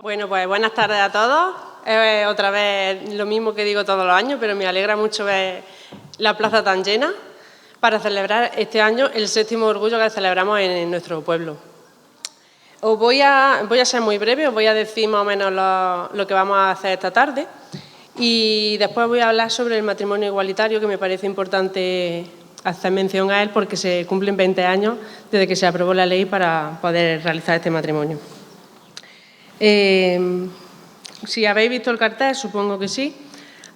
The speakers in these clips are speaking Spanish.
Bueno, pues buenas tardes a todos. Otra vez lo mismo que digo todos los años, pero me alegra mucho ver la plaza tan llena para celebrar este año el 7º orgullo que celebramos en nuestro pueblo. Os voy a ser muy breve, os voy a decir más o menos lo que vamos a hacer esta tarde y después voy a hablar sobre el matrimonio igualitario, que me parece importante hacer mención a él porque se cumplen 20 años desde que se aprobó la ley para poder realizar este matrimonio. Si habéis visto el cartel, supongo que sí,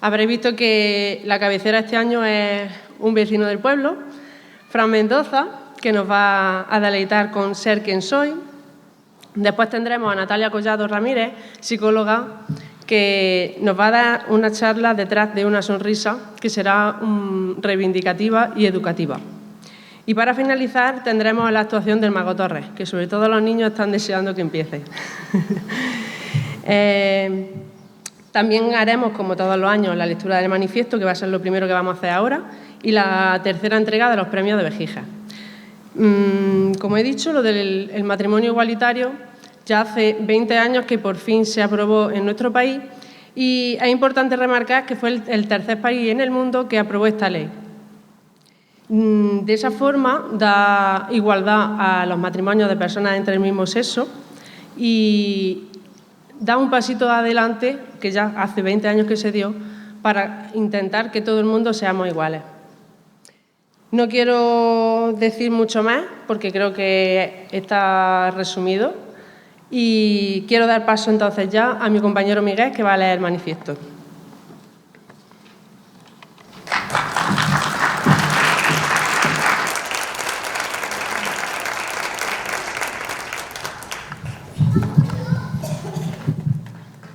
habréis visto que la cabecera este año es un vecino del pueblo, Fran Mendoza, que nos va a deleitar con Ser quien soy. Después tendremos a Natalia Collado Ramírez, psicóloga, que nos va a dar una charla detrás de una sonrisa que será reivindicativa y educativa. Y para finalizar tendremos la actuación del Mago Torres, que sobre todo los niños están deseando que empiece. También haremos, como todos los años, la lectura del manifiesto, que va a ser lo primero que vamos a hacer ahora, y la tercera entrega de los premios de Vejiga. Como he dicho, lo del matrimonio igualitario ya hace 20 años que por fin se aprobó en nuestro país y es importante remarcar que fue el tercer país en el mundo que aprobó esta ley. De esa forma da igualdad a los matrimonios de personas entre el mismo sexo y da un pasito adelante, que ya hace 20 años que se dio, para intentar que todo el mundo seamos iguales. No quiero decir mucho más porque creo que está resumido y quiero dar paso entonces ya a mi compañero Miguel, que va a leer el manifiesto.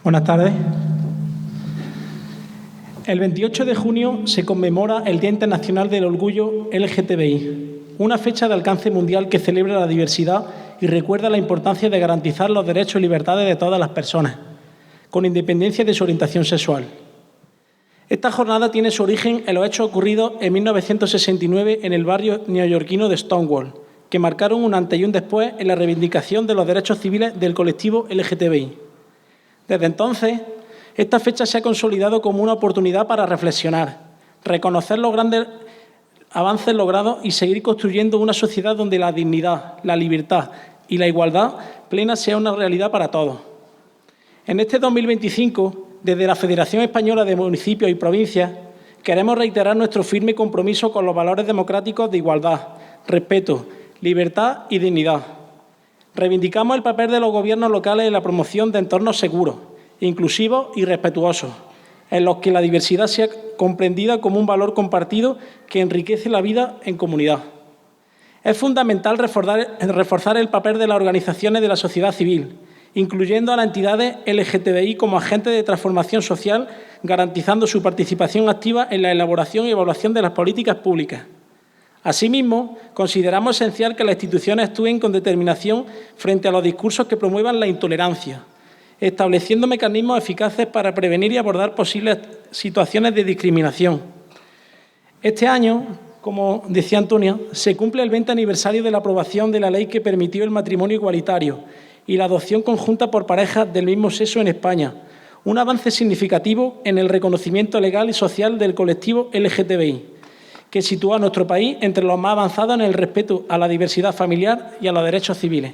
Buenas tardes. El 28 de junio se conmemora el Día Internacional del Orgullo LGTBI, una fecha de alcance mundial que celebra la diversidad y recuerda la importancia de garantizar los derechos y libertades de todas las personas, con independencia de su orientación sexual. Esta jornada tiene su origen en los hechos ocurridos en 1969 en el barrio neoyorquino de Stonewall, que marcaron un antes y un después en la reivindicación de los derechos civiles del colectivo LGTBI. Desde entonces, esta fecha se ha consolidado como una oportunidad para reflexionar, reconocer los grandes avances logrados y seguir construyendo una sociedad donde la dignidad, la libertad y la igualdad plena sea una realidad para todos. En este 2025, desde la Federación Española de Municipios y Provincias, queremos reiterar nuestro firme compromiso con los valores democráticos de igualdad, respeto, libertad y dignidad. Reivindicamos el papel de los gobiernos locales en la promoción de entornos seguros, inclusivos y respetuosos, en los que la diversidad sea comprendida como un valor compartido que enriquece la vida en comunidad. Es fundamental reforzar el papel de las organizaciones de la sociedad civil, incluyendo a las entidades LGTBI como agentes de transformación social, garantizando su participación activa en la elaboración y evaluación de las políticas públicas. Asimismo, consideramos esencial que las instituciones actúen con determinación frente a los discursos que promuevan la intolerancia, estableciendo mecanismos eficaces para prevenir y abordar posibles situaciones de discriminación. Este año, como decía Antonia, se cumple el 20 aniversario de la aprobación de la ley que permitió el matrimonio igualitario y la adopción conjunta por parejas del mismo sexo en España, un avance significativo en el reconocimiento legal y social del colectivo LGTBI, que sitúa a nuestro país entre los más avanzados en el respeto a la diversidad familiar y a los derechos civiles.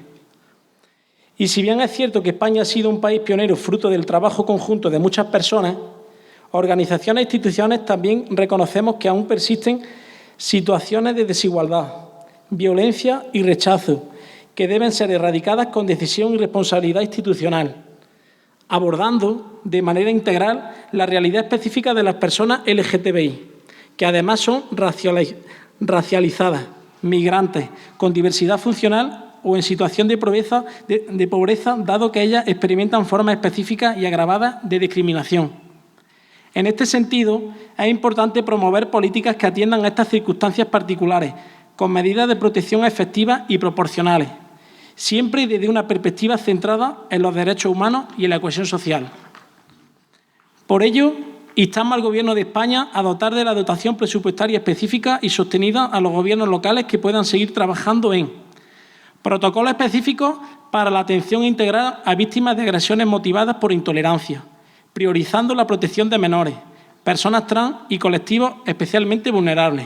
Y si bien es cierto que España ha sido un país pionero fruto del trabajo conjunto de muchas personas, organizaciones e instituciones también reconocemos que aún persisten situaciones de desigualdad, violencia y rechazo, que deben ser erradicadas con decisión y responsabilidad institucional, abordando de manera integral la realidad específica de las personas LGTBI, que además son racializadas, migrantes, con diversidad funcional o en situación de pobreza, dado que ellas experimentan formas específicas y agravadas de discriminación. En este sentido, es importante promover políticas que atiendan a estas circunstancias particulares, con medidas de protección efectivas y proporcionales, siempre desde una perspectiva centrada en los derechos humanos y en la cohesión social. Por ello, instamos al Gobierno de España a dotar de la dotación presupuestaria específica y sostenida a los gobiernos locales que puedan seguir trabajando en protocolos específicos para la atención integral a víctimas de agresiones motivadas por intolerancia, priorizando la protección de menores, personas trans y colectivos especialmente vulnerables.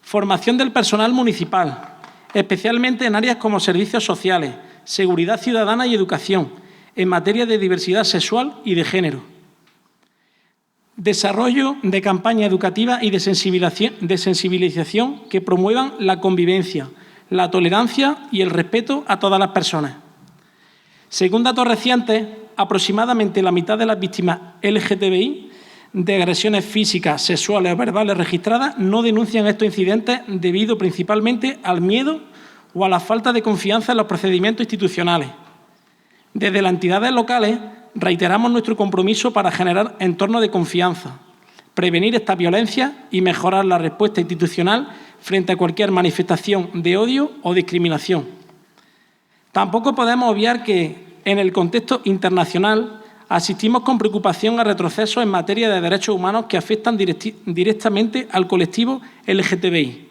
Formación del personal municipal, especialmente en áreas como servicios sociales, seguridad ciudadana y educación, en materia de diversidad sexual y de género. Desarrollo de campañas educativas y de sensibilización que promuevan la convivencia, la tolerancia y el respeto a todas las personas. Según datos recientes, aproximadamente la mitad de las víctimas LGTBI de agresiones físicas, sexuales o verbales registradas no denuncian estos incidentes debido principalmente al miedo o a la falta de confianza en los procedimientos institucionales. Desde las entidades locales reiteramos nuestro compromiso para generar entornos de confianza, prevenir esta violencia y mejorar la respuesta institucional frente a cualquier manifestación de odio o discriminación. Tampoco podemos obviar que, en el contexto internacional, asistimos con preocupación a retrocesos en materia de derechos humanos que afectan directamente al colectivo LGTBI.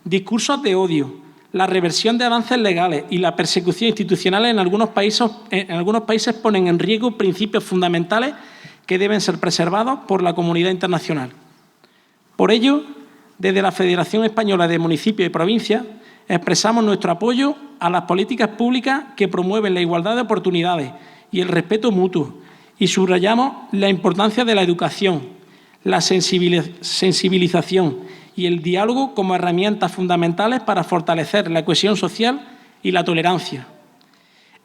Discursos de odio, la reversión de avances legales y la persecución institucional en algunos países ponen en riesgo principios fundamentales que deben ser preservados por la comunidad internacional. Por ello, desde la Federación Española de Municipios y Provincias, expresamos nuestro apoyo a las políticas públicas que promueven la igualdad de oportunidades y el respeto mutuo y subrayamos la importancia de la educación, la sensibilización y el diálogo como herramientas fundamentales para fortalecer la cohesión social y la tolerancia.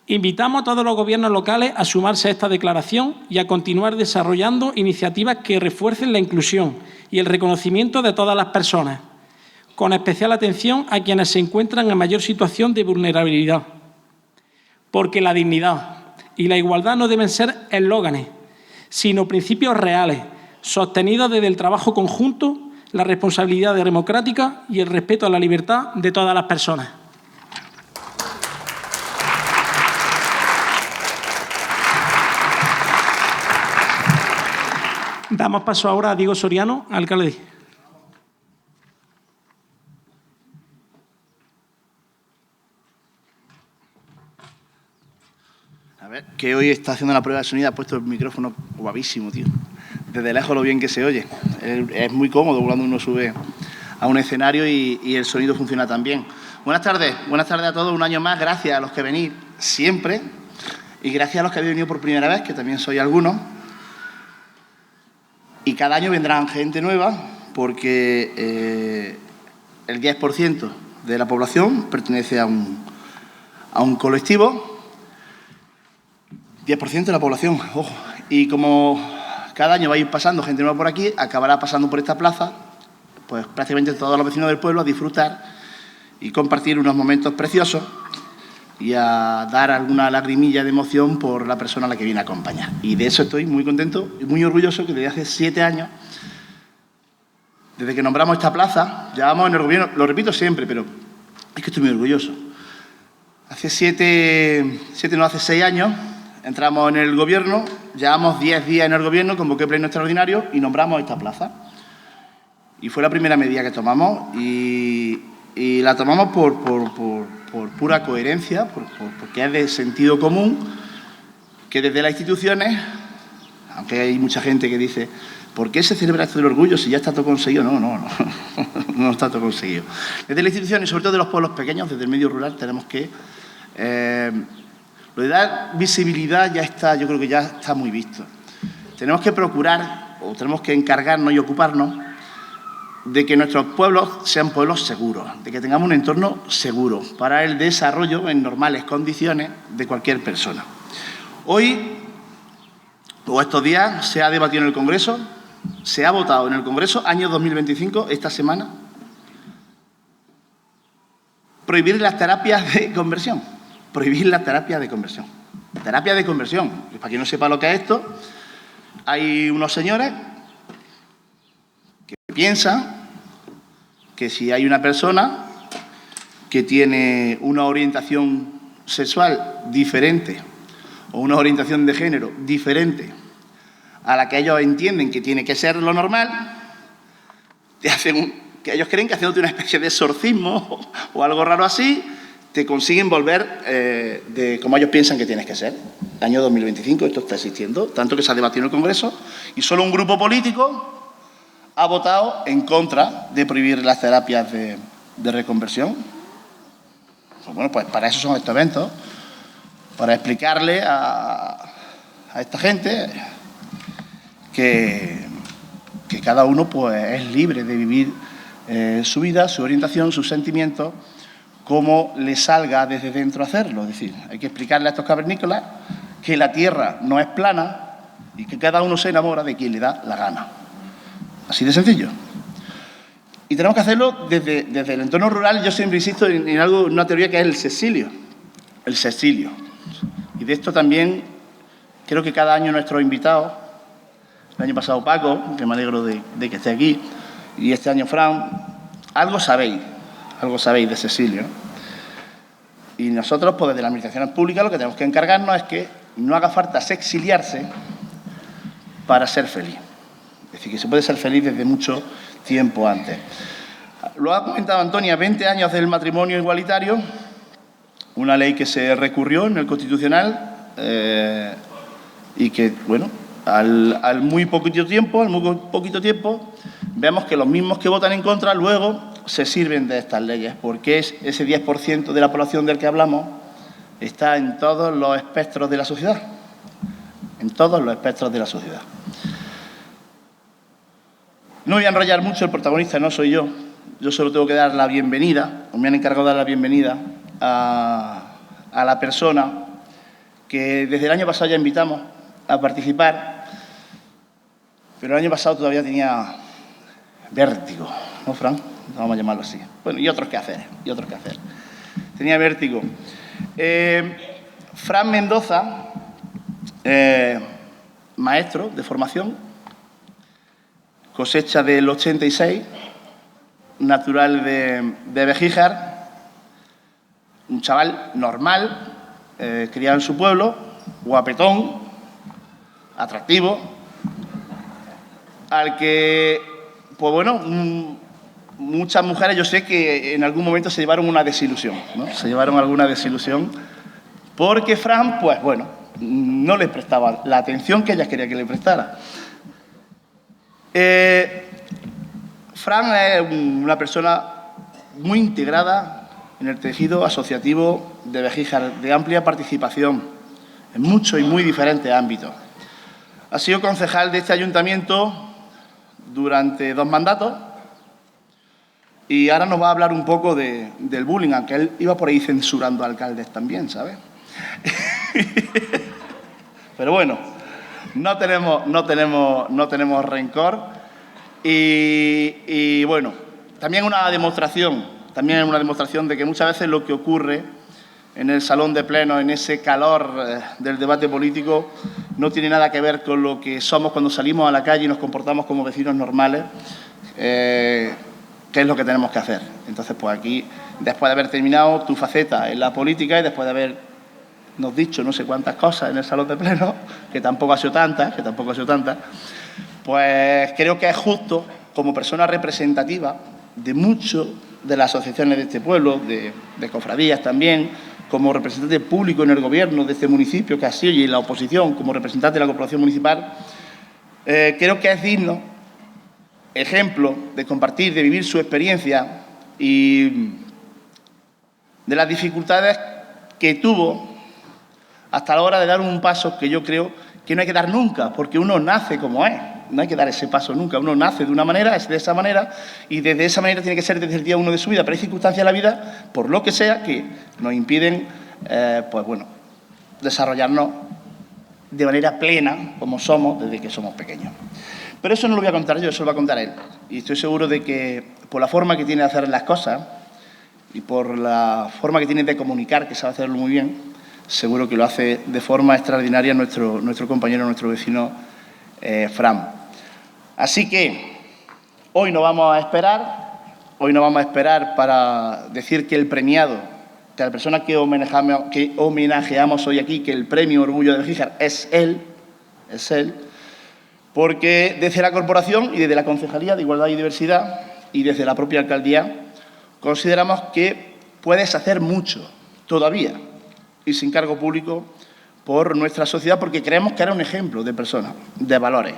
Invitamos a todos los gobiernos locales a sumarse a esta declaración y a continuar desarrollando iniciativas que refuercen la inclusión y el reconocimiento de todas las personas, con especial atención a quienes se encuentran en mayor situación de vulnerabilidad. Porque la dignidad y la igualdad no deben ser eslóganes, sino principios reales, sostenidos desde el trabajo conjunto, la responsabilidad democrática y el respeto a la libertad de todas las personas. Damos paso ahora a Diego Soriano, alcalde. A ver, que hoy está haciendo la prueba de sonido, ha puesto el micrófono guapísimo, tío. Desde lejos lo bien que se oye. Es muy cómodo cuando uno sube a un escenario y el sonido funciona tan bien. Buenas tardes a todos. Un año más, gracias a los que venís siempre y gracias a los que habéis venido por primera vez, que también sois algunos. Y cada año vendrán gente nueva porque el 10% de la población pertenece a un colectivo. 10% de la población, ojo. Y como cada año va a ir pasando gente nueva por aquí, acabará pasando por esta plaza, pues prácticamente todos los vecinos del pueblo a disfrutar y compartir unos momentos preciosos y a dar alguna lagrimilla de emoción por la persona a la que viene a acompañar. Y de eso estoy muy contento y muy orgulloso, que desde hace 7 años, desde que nombramos esta plaza, llevamos en el gobierno, lo repito siempre, pero es que estoy muy orgulloso. Hace 6 años entramos en el gobierno, llevamos 10 días en el gobierno, convoqué pleno extraordinario y nombramos esta plaza. Y fue la primera medida que tomamos y la tomamos por pura coherencia, porque es de sentido común que desde las instituciones, aunque hay mucha gente que dice, ¿por qué se celebra esto del orgullo si ya está todo conseguido? No está todo conseguido. Desde las instituciones, sobre todo de los pueblos pequeños, desde el medio rural, tenemos que... lo de dar visibilidad ya está, yo creo que ya está muy visto. Tenemos que procurar, o tenemos que encargarnos y ocuparnos de que nuestros pueblos sean pueblos seguros, de que tengamos un entorno seguro para el desarrollo en normales condiciones de cualquier persona. Hoy, o estos días, se ha debatido en el Congreso, se ha votado en el Congreso, año 2025, esta semana, prohibir las terapias de conversión. Prohibir la terapia de conversión. Terapia de conversión. Para quien no sepa lo que es esto, hay unos señores que piensan que si hay una persona que tiene una orientación sexual diferente o una orientación de género diferente a la que ellos entienden que tiene que ser lo normal, que ellos creen que haciéndote una especie de exorcismo o algo raro así, te consiguen volver de como ellos piensan que tienes que ser. El año 2025 esto está existiendo, tanto que se ha debatido en el Congreso y solo un grupo político ha votado en contra de prohibir las terapias de reconversión. Pues bueno, pues para eso son estos eventos, para explicarle a esta gente que cada uno pues, es libre de vivir su vida, su orientación, sus sentimientos, como le salga desde dentro hacerlo. Es decir, hay que explicarle a estos cavernícolas que la tierra no es plana y que cada uno se enamora de quien le da la gana. Así de sencillo. Y tenemos que hacerlo desde el entorno rural. Yo siempre insisto en algo, una teoría que es el sexilio. El sexilio. Y de esto también creo que cada año nuestros invitados, el año pasado Paco, que me alegro de que esté aquí, y este año Fran, algo sabéis de sexilio. Y nosotros, pues desde las administraciones públicas, lo que tenemos que encargarnos es que no haga falta sexiliarse para ser feliz. Es decir, que se puede ser feliz desde mucho tiempo antes. Lo ha comentado Antonia, 20 años del matrimonio igualitario, una ley que se recurrió en el Constitucional y que, bueno, al muy poquito tiempo, vemos que los mismos que votan en contra luego se sirven de estas leyes, porque ese 10% de la población del que hablamos está en todos los espectros de la sociedad. En todos los espectros de la sociedad. No voy a enrollar mucho, el protagonista no soy yo. Yo solo tengo que dar la bienvenida, o me han encargado de dar la bienvenida a la persona que desde el año pasado ya invitamos a participar, pero el año pasado todavía tenía vértigo, ¿no, Fran? Vamos a llamarlo así. Bueno, y otros que hacer. Tenía vértigo. Fran Mendoza, maestro de formación, cosecha del 86, natural de Begíjar, un chaval normal, criado en su pueblo, guapetón, atractivo, al que, pues bueno, muchas mujeres yo sé que en algún momento se llevaron una desilusión, ¿no? Se llevaron alguna desilusión porque Fran, pues bueno, no les prestaba la atención que ellas querían que le prestara. Fran es una persona muy integrada en el tejido asociativo de Begíjar, de amplia participación en muchos y muy diferentes ámbitos. Ha sido concejal de este ayuntamiento durante 2 mandatos y ahora nos va a hablar un poco del bullying, aunque él iba por ahí censurando alcaldes también, ¿sabes? Pero bueno, no tenemos rencor y bueno, también es una demostración de que muchas veces lo que ocurre en el salón de pleno, en ese calor del debate político, no tiene nada que ver con lo que somos cuando salimos a la calle y nos comportamos como vecinos normales, que es lo que tenemos que hacer. Entonces, pues aquí, después de haber terminado tu faceta en la política y después de habernos dicho no sé cuántas cosas en el salón de pleno, que tampoco ha sido tantas, pues creo que es justo, como persona representativa de muchas de las asociaciones de este pueblo, de cofradías también, como representante público en el gobierno de este municipio que ha sido y en la oposición como representante de la corporación municipal, creo que es digno ejemplo de compartir, de vivir su experiencia y de las dificultades que tuvo hasta la hora de dar un paso que yo creo que no hay que dar nunca, porque uno nace como es. No hay que dar ese paso nunca. Uno nace de una manera, es de esa manera, y desde esa manera tiene que ser desde el día 1 de su vida. Pero hay circunstancias de la vida, por lo que sea, que nos impiden, pues bueno, desarrollarnos de manera plena, como somos, desde que somos pequeños. Pero eso no lo voy a contar yo, eso lo va a contar él. Y estoy seguro de que, por la forma que tiene de hacer las cosas y por la forma que tiene de comunicar, que sabe hacerlo muy bien, seguro que lo hace de forma extraordinaria nuestro compañero, nuestro vecino, Fran. Así que hoy no vamos a esperar para decir que el premiado, que la persona que homenajeamos hoy aquí, que el premio Orgullo de Begíjar es él, porque desde la corporación y desde la Concejalía de Igualdad y Diversidad y desde la propia alcaldía consideramos que puedes hacer mucho todavía, y sin cargo público por nuestra sociedad, porque creemos que era un ejemplo de persona, de valores,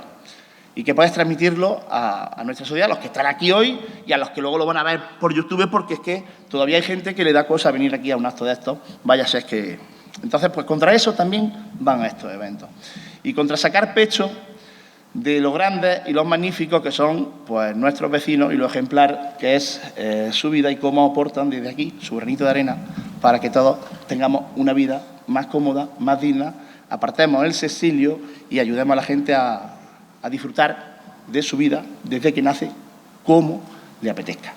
y que puedes transmitirlo a nuestra sociedad, a los que están aquí hoy y a los que luego lo van a ver por YouTube, porque es que todavía hay gente que le da cosa venir aquí a un acto de estos, vaya a ser que... Entonces, pues contra eso también van a estos eventos. Y contra sacar pecho de lo grandes y lo magníficos que son pues, nuestros vecinos y lo ejemplar que es su vida y cómo aportan desde aquí su granito de arena para que todos tengamos una vida más cómoda, más digna, apartemos el sexilio y ayudemos a la gente a disfrutar de su vida desde que nace, como le apetezca.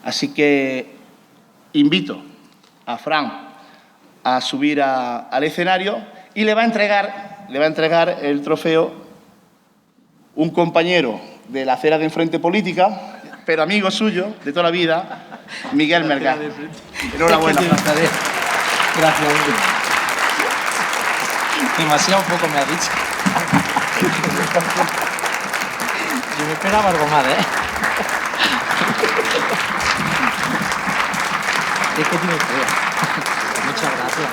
Así que invito a Fran a subir al escenario y le va a entregar el trofeo un compañero de la acera de enfrente política, pero amigo suyo de toda la vida, Miguel Melgar. Enhorabuena. Gracias. Demasiado poco me ha dicho. Yo me esperaba algo más, Es que tiene feo. Muchas gracias.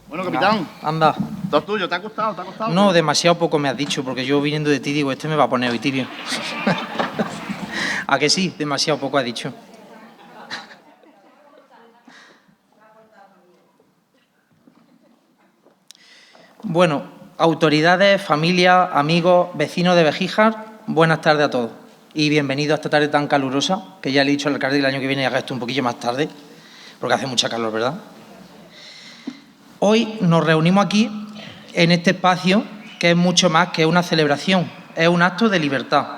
Bueno, capitán. Anda. Todo tuyo, ¿te ha costado? ¿Te ha costado? No, demasiado poco me has dicho, porque yo viniendo de ti digo, este me va a poner hoy tibio. ¿A que sí? Demasiado poco has dicho. Bueno, autoridades, familia, amigos, vecinos de Bejíjar, buenas tardes a todos. Y bienvenidos a esta tarde tan calurosa, que ya le he dicho al alcalde que el año que viene haga esto un poquillo más tarde, porque hace mucha calor, ¿verdad? Hoy nos reunimos aquí, en este espacio, que es mucho más que una celebración, es un acto de libertad.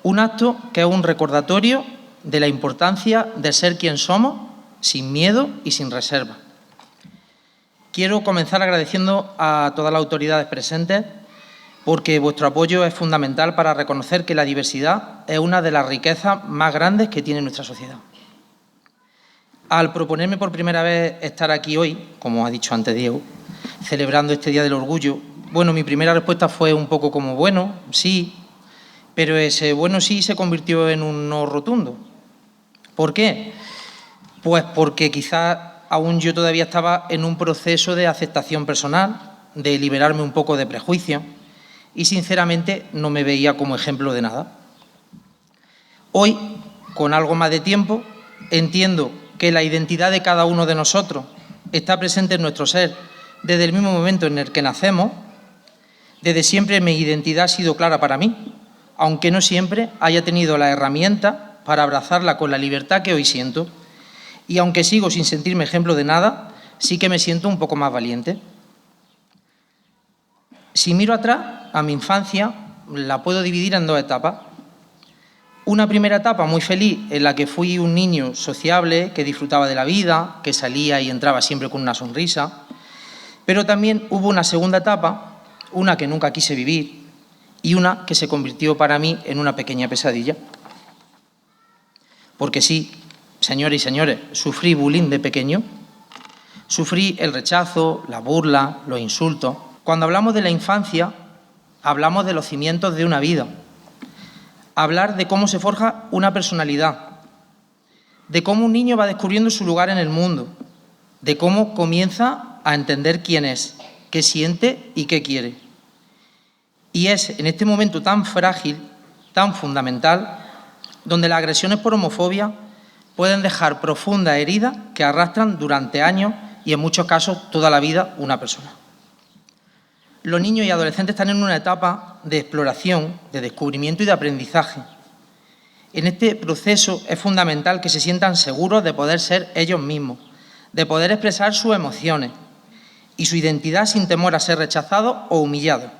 Un acto que es un recordatorio de la importancia de ser quien somos, sin miedo y sin reserva. Quiero comenzar agradeciendo a todas las autoridades presentes porque vuestro apoyo es fundamental para reconocer que la diversidad es una de las riquezas más grandes que tiene nuestra sociedad. Al proponerme por primera vez estar aquí hoy, como ha dicho antes Diego, celebrando este Día del Orgullo, bueno, mi primera respuesta fue un poco como, bueno, sí, pero ese bueno sí se convirtió en un no rotundo. ¿Por qué? Pues porque quizás aún yo todavía estaba en un proceso de aceptación personal, de liberarme un poco de prejuicios y, sinceramente, no me veía como ejemplo de nada. Hoy, con algo más de tiempo, entiendo que la identidad de cada uno de nosotros está presente en nuestro ser desde el mismo momento en el que nacemos. Desde siempre mi identidad ha sido clara para mí, aunque no siempre haya tenido la herramienta para abrazarla con la libertad que hoy siento. Y aunque sigo sin sentirme ejemplo de nada, sí que me siento un poco más valiente. Si miro atrás, a mi infancia, la puedo dividir en dos etapas. Una primera etapa muy feliz, en la que fui un niño sociable, que disfrutaba de la vida, que salía y entraba siempre con una sonrisa. Pero también hubo una segunda etapa, una que nunca quise vivir y una que se convirtió para mí en una pequeña pesadilla. Porque sí, señores y señores, sufrí bullying de pequeño, sufrí el rechazo, la burla, los insultos. Cuando hablamos de la infancia, hablamos de los cimientos de una vida. Hablar de cómo se forja una personalidad, de cómo un niño va descubriendo su lugar en el mundo, de cómo comienza a entender quién es, qué siente y qué quiere. Y es en este momento tan frágil, tan fundamental, donde las agresiones por homofobia pueden dejar profundas heridas que arrastran durante años y en muchos casos toda la vida una persona. Los niños y adolescentes están en una etapa de exploración, de descubrimiento y de aprendizaje. En este proceso es fundamental que se sientan seguros de poder ser ellos mismos, de poder expresar sus emociones y su identidad sin temor a ser rechazados o humillados.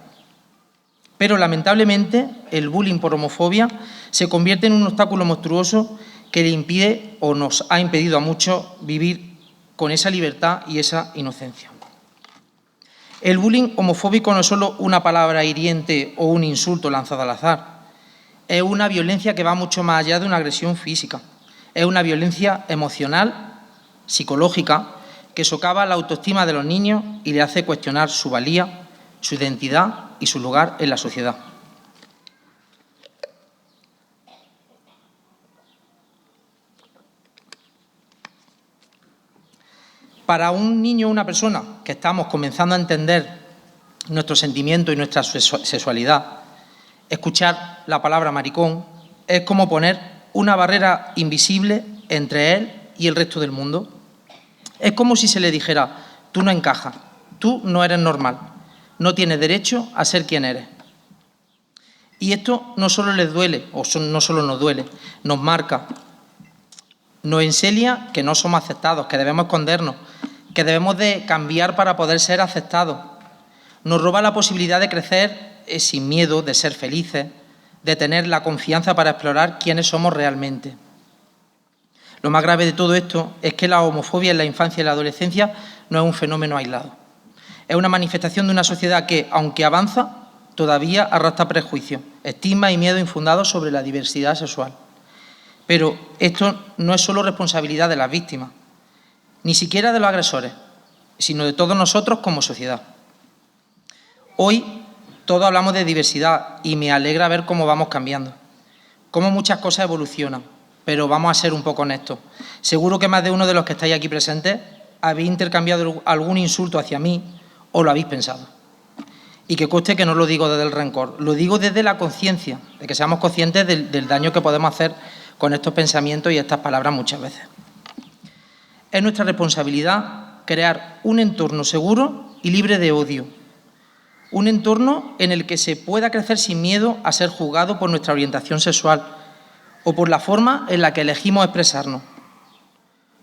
Pero, lamentablemente, el bullying por homofobia se convierte en un obstáculo monstruoso que le impide o nos ha impedido a muchos vivir con esa libertad y esa inocencia. El bullying homofóbico no es solo una palabra hiriente o un insulto lanzado al azar. Es una violencia que va mucho más allá de una agresión física. Es una violencia emocional, psicológica, que socava la autoestima de los niños y le hace cuestionar su valía, su identidad y su lugar en la sociedad. Para un niño o una persona que estamos comenzando a entender nuestros sentimientos y nuestra sexualidad, escuchar la palabra maricón es como poner una barrera invisible entre él y el resto del mundo. Es como si se le dijera: tú no encajas, tú no eres normal, no tienes derecho a ser quien eres. Y esto no solo les duele, no solo nos duele, nos marca, nos enseña que no somos aceptados, que debemos escondernos, que debemos de cambiar para poder ser aceptados. Nos roba la posibilidad de crecer sin miedo, de ser felices, de tener la confianza para explorar quiénes somos realmente. Lo más grave de todo esto es que la homofobia en la infancia y la adolescencia no es un fenómeno aislado. Es una manifestación de una sociedad que, aunque avanza, todavía arrastra prejuicios, estigmas y miedo infundados sobre la diversidad sexual. Pero esto no es solo responsabilidad de las víctimas, ni siquiera de los agresores, sino de todos nosotros como sociedad. Hoy todos hablamos de diversidad y me alegra ver cómo vamos cambiando, cómo muchas cosas evolucionan, pero vamos a ser un poco honestos. Seguro que más de uno de los que estáis aquí presentes habéis intercambiado algún insulto hacia mí o lo habéis pensado. Y que conste que no lo digo desde el rencor, lo digo desde la conciencia, de que seamos conscientes del daño que podemos hacer con estos pensamientos y estas palabras muchas veces. Es nuestra responsabilidad crear un entorno seguro y libre de odio. Un entorno en el que se pueda crecer sin miedo a ser juzgado por nuestra orientación sexual o por la forma en la que elegimos expresarnos.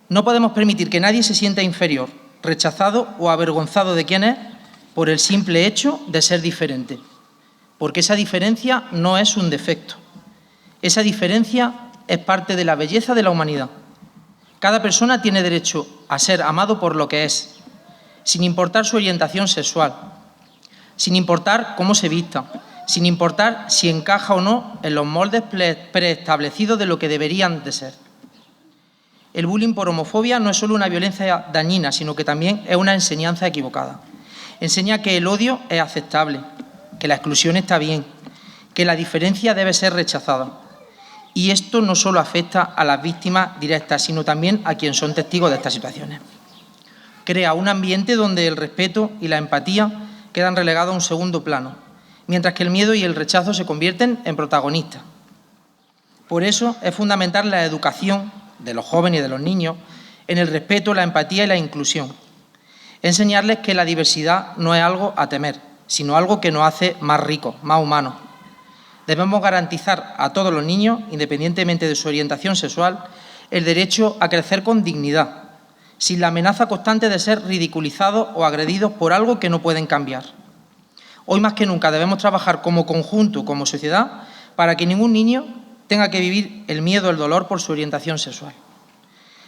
No podemos permitir que nadie se sienta inferior, rechazado o avergonzado de quién es por el simple hecho de ser diferente, porque esa diferencia no es un defecto. Esa diferencia es parte de la belleza de la humanidad. Cada persona tiene derecho a ser amado por lo que es, sin importar su orientación sexual, sin importar cómo se vista, sin importar si encaja o no en los moldes preestablecidos de lo que deberían de ser. El bullying por homofobia no es solo una violencia dañina, sino que también es una enseñanza equivocada. Enseña que el odio es aceptable, que la exclusión está bien, que la diferencia debe ser rechazada. Y esto no solo afecta a las víctimas directas, sino también a quienes son testigos de estas situaciones. Crea un ambiente donde el respeto y la empatía quedan relegados a un segundo plano, mientras que el miedo y el rechazo se convierten en protagonistas. Por eso es fundamental la educación de los jóvenes y de los niños en el respeto, la empatía y la inclusión. Enseñarles que la diversidad no es algo a temer, sino algo que nos hace más ricos, más humanos. Debemos garantizar a todos los niños, independientemente de su orientación sexual, el derecho a crecer con dignidad, sin la amenaza constante de ser ridiculizados o agredidos por algo que no pueden cambiar. Hoy más que nunca debemos trabajar como conjunto, como sociedad, para que ningún niño tenga que vivir el miedo o el dolor por su orientación sexual.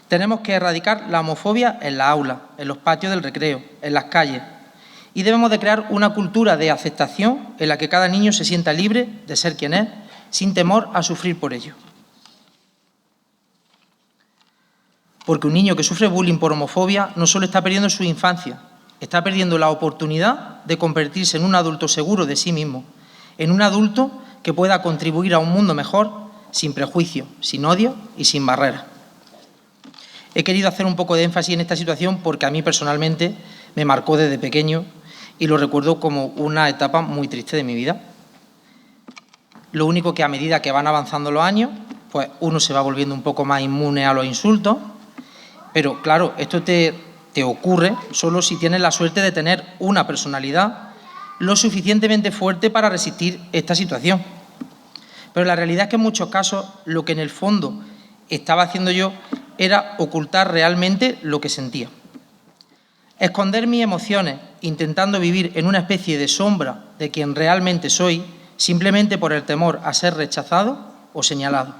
Tenemos que erradicar la homofobia en la aula, en los patios del recreo, en las calles, y debemos de crear una cultura de aceptación en la que cada niño se sienta libre de ser quien es, sin temor a sufrir por ello. Porque un niño que sufre bullying por homofobia no solo está perdiendo su infancia, está perdiendo la oportunidad de convertirse en un adulto seguro de sí mismo, en un adulto que pueda contribuir a un mundo mejor, sin prejuicio, sin odio y sin barreras. He querido hacer un poco de énfasis en esta situación porque a mí personalmente me marcó desde pequeño y lo recuerdo como una etapa muy triste de mi vida. Lo único que a medida que van avanzando los años, pues uno se va volviendo un poco más inmune a los insultos, pero claro, esto te ocurre solo si tienes la suerte de tener una personalidad lo suficientemente fuerte para resistir esta situación. Pero la realidad es que en muchos casos lo que en el fondo estaba haciendo yo era ocultar realmente lo que sentía. Esconder mis emociones, intentando vivir en una especie de sombra de quien realmente soy, simplemente por el temor a ser rechazado o señalado.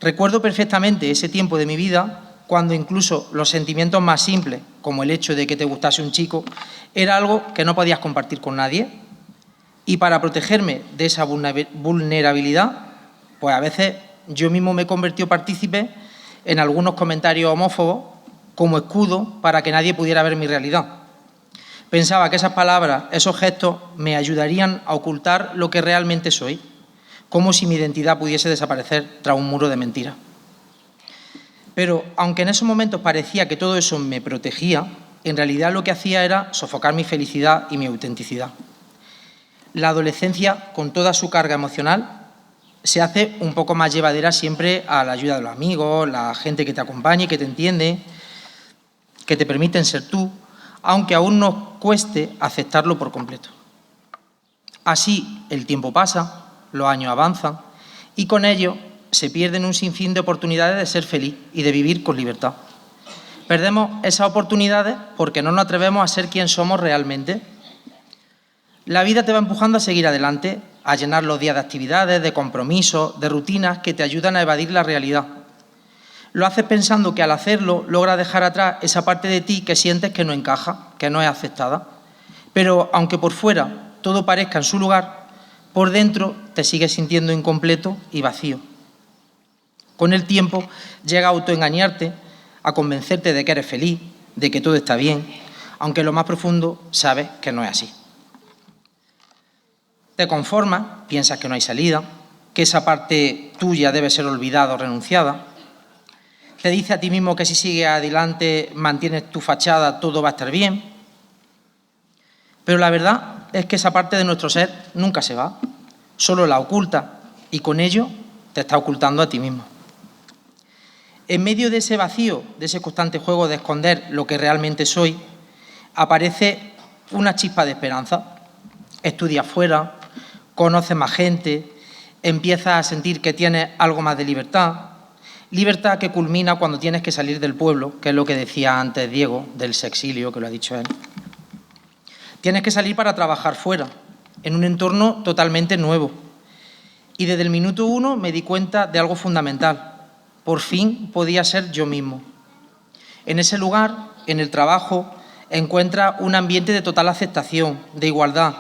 Recuerdo perfectamente ese tiempo de mi vida cuando incluso los sentimientos más simples, como el hecho de que te gustase un chico, era algo que no podías compartir con nadie. Y para protegerme de esa vulnerabilidad, pues a veces yo mismo me he convertido partícipe en algunos comentarios homófobos como escudo para que nadie pudiera ver mi realidad. Pensaba que esas palabras, esos gestos, me ayudarían a ocultar lo que realmente soy, como si mi identidad pudiese desaparecer tras un muro de mentiras. Pero, aunque en esos momentos parecía que todo eso me protegía, en realidad lo que hacía era sofocar mi felicidad y mi autenticidad. La adolescencia, con toda su carga emocional, se hace un poco más llevadera siempre a la ayuda de los amigos, la gente que te acompaña y que te entiende, que te permiten ser tú, aunque aún nos cueste aceptarlo por completo. Así el tiempo pasa, los años avanzan y con ello se pierden un sinfín de oportunidades de ser feliz y de vivir con libertad. Perdemos esas oportunidades porque no nos atrevemos a ser quien somos realmente. La vida te va empujando a seguir adelante, a llenar los días de actividades, de compromisos, de rutinas que te ayudan a evadir la realidad. Lo haces pensando que al hacerlo logras dejar atrás esa parte de ti que sientes que no encaja, que no es aceptada. Pero aunque por fuera todo parezca en su lugar, por dentro te sigues sintiendo incompleto y vacío. Con el tiempo llega a autoengañarte, a convencerte de que eres feliz, de que todo está bien, aunque en lo más profundo sabes que no es así. Te conformas, piensas que no hay salida, que esa parte tuya debe ser olvidada o renunciada. Te dice a ti mismo que si sigues adelante, mantienes tu fachada, todo va a estar bien. Pero la verdad es que esa parte de nuestro ser nunca se va, solo la oculta y con ello te está ocultando a ti mismo. En medio de ese vacío, de ese constante juego de esconder lo que realmente soy, aparece una chispa de esperanza. Estudias fuera, conoces más gente, empiezas a sentir que tienes algo más de libertad. Libertad que culmina cuando tienes que salir del pueblo, que es lo que decía antes Diego, del sexilio, que lo ha dicho él. Tienes que salir para trabajar fuera, en un entorno totalmente nuevo. Y desde el minuto 1 me di cuenta de algo fundamental. Por fin podía ser yo mismo. En ese lugar, en el trabajo, encuentras un ambiente de total aceptación, de igualdad,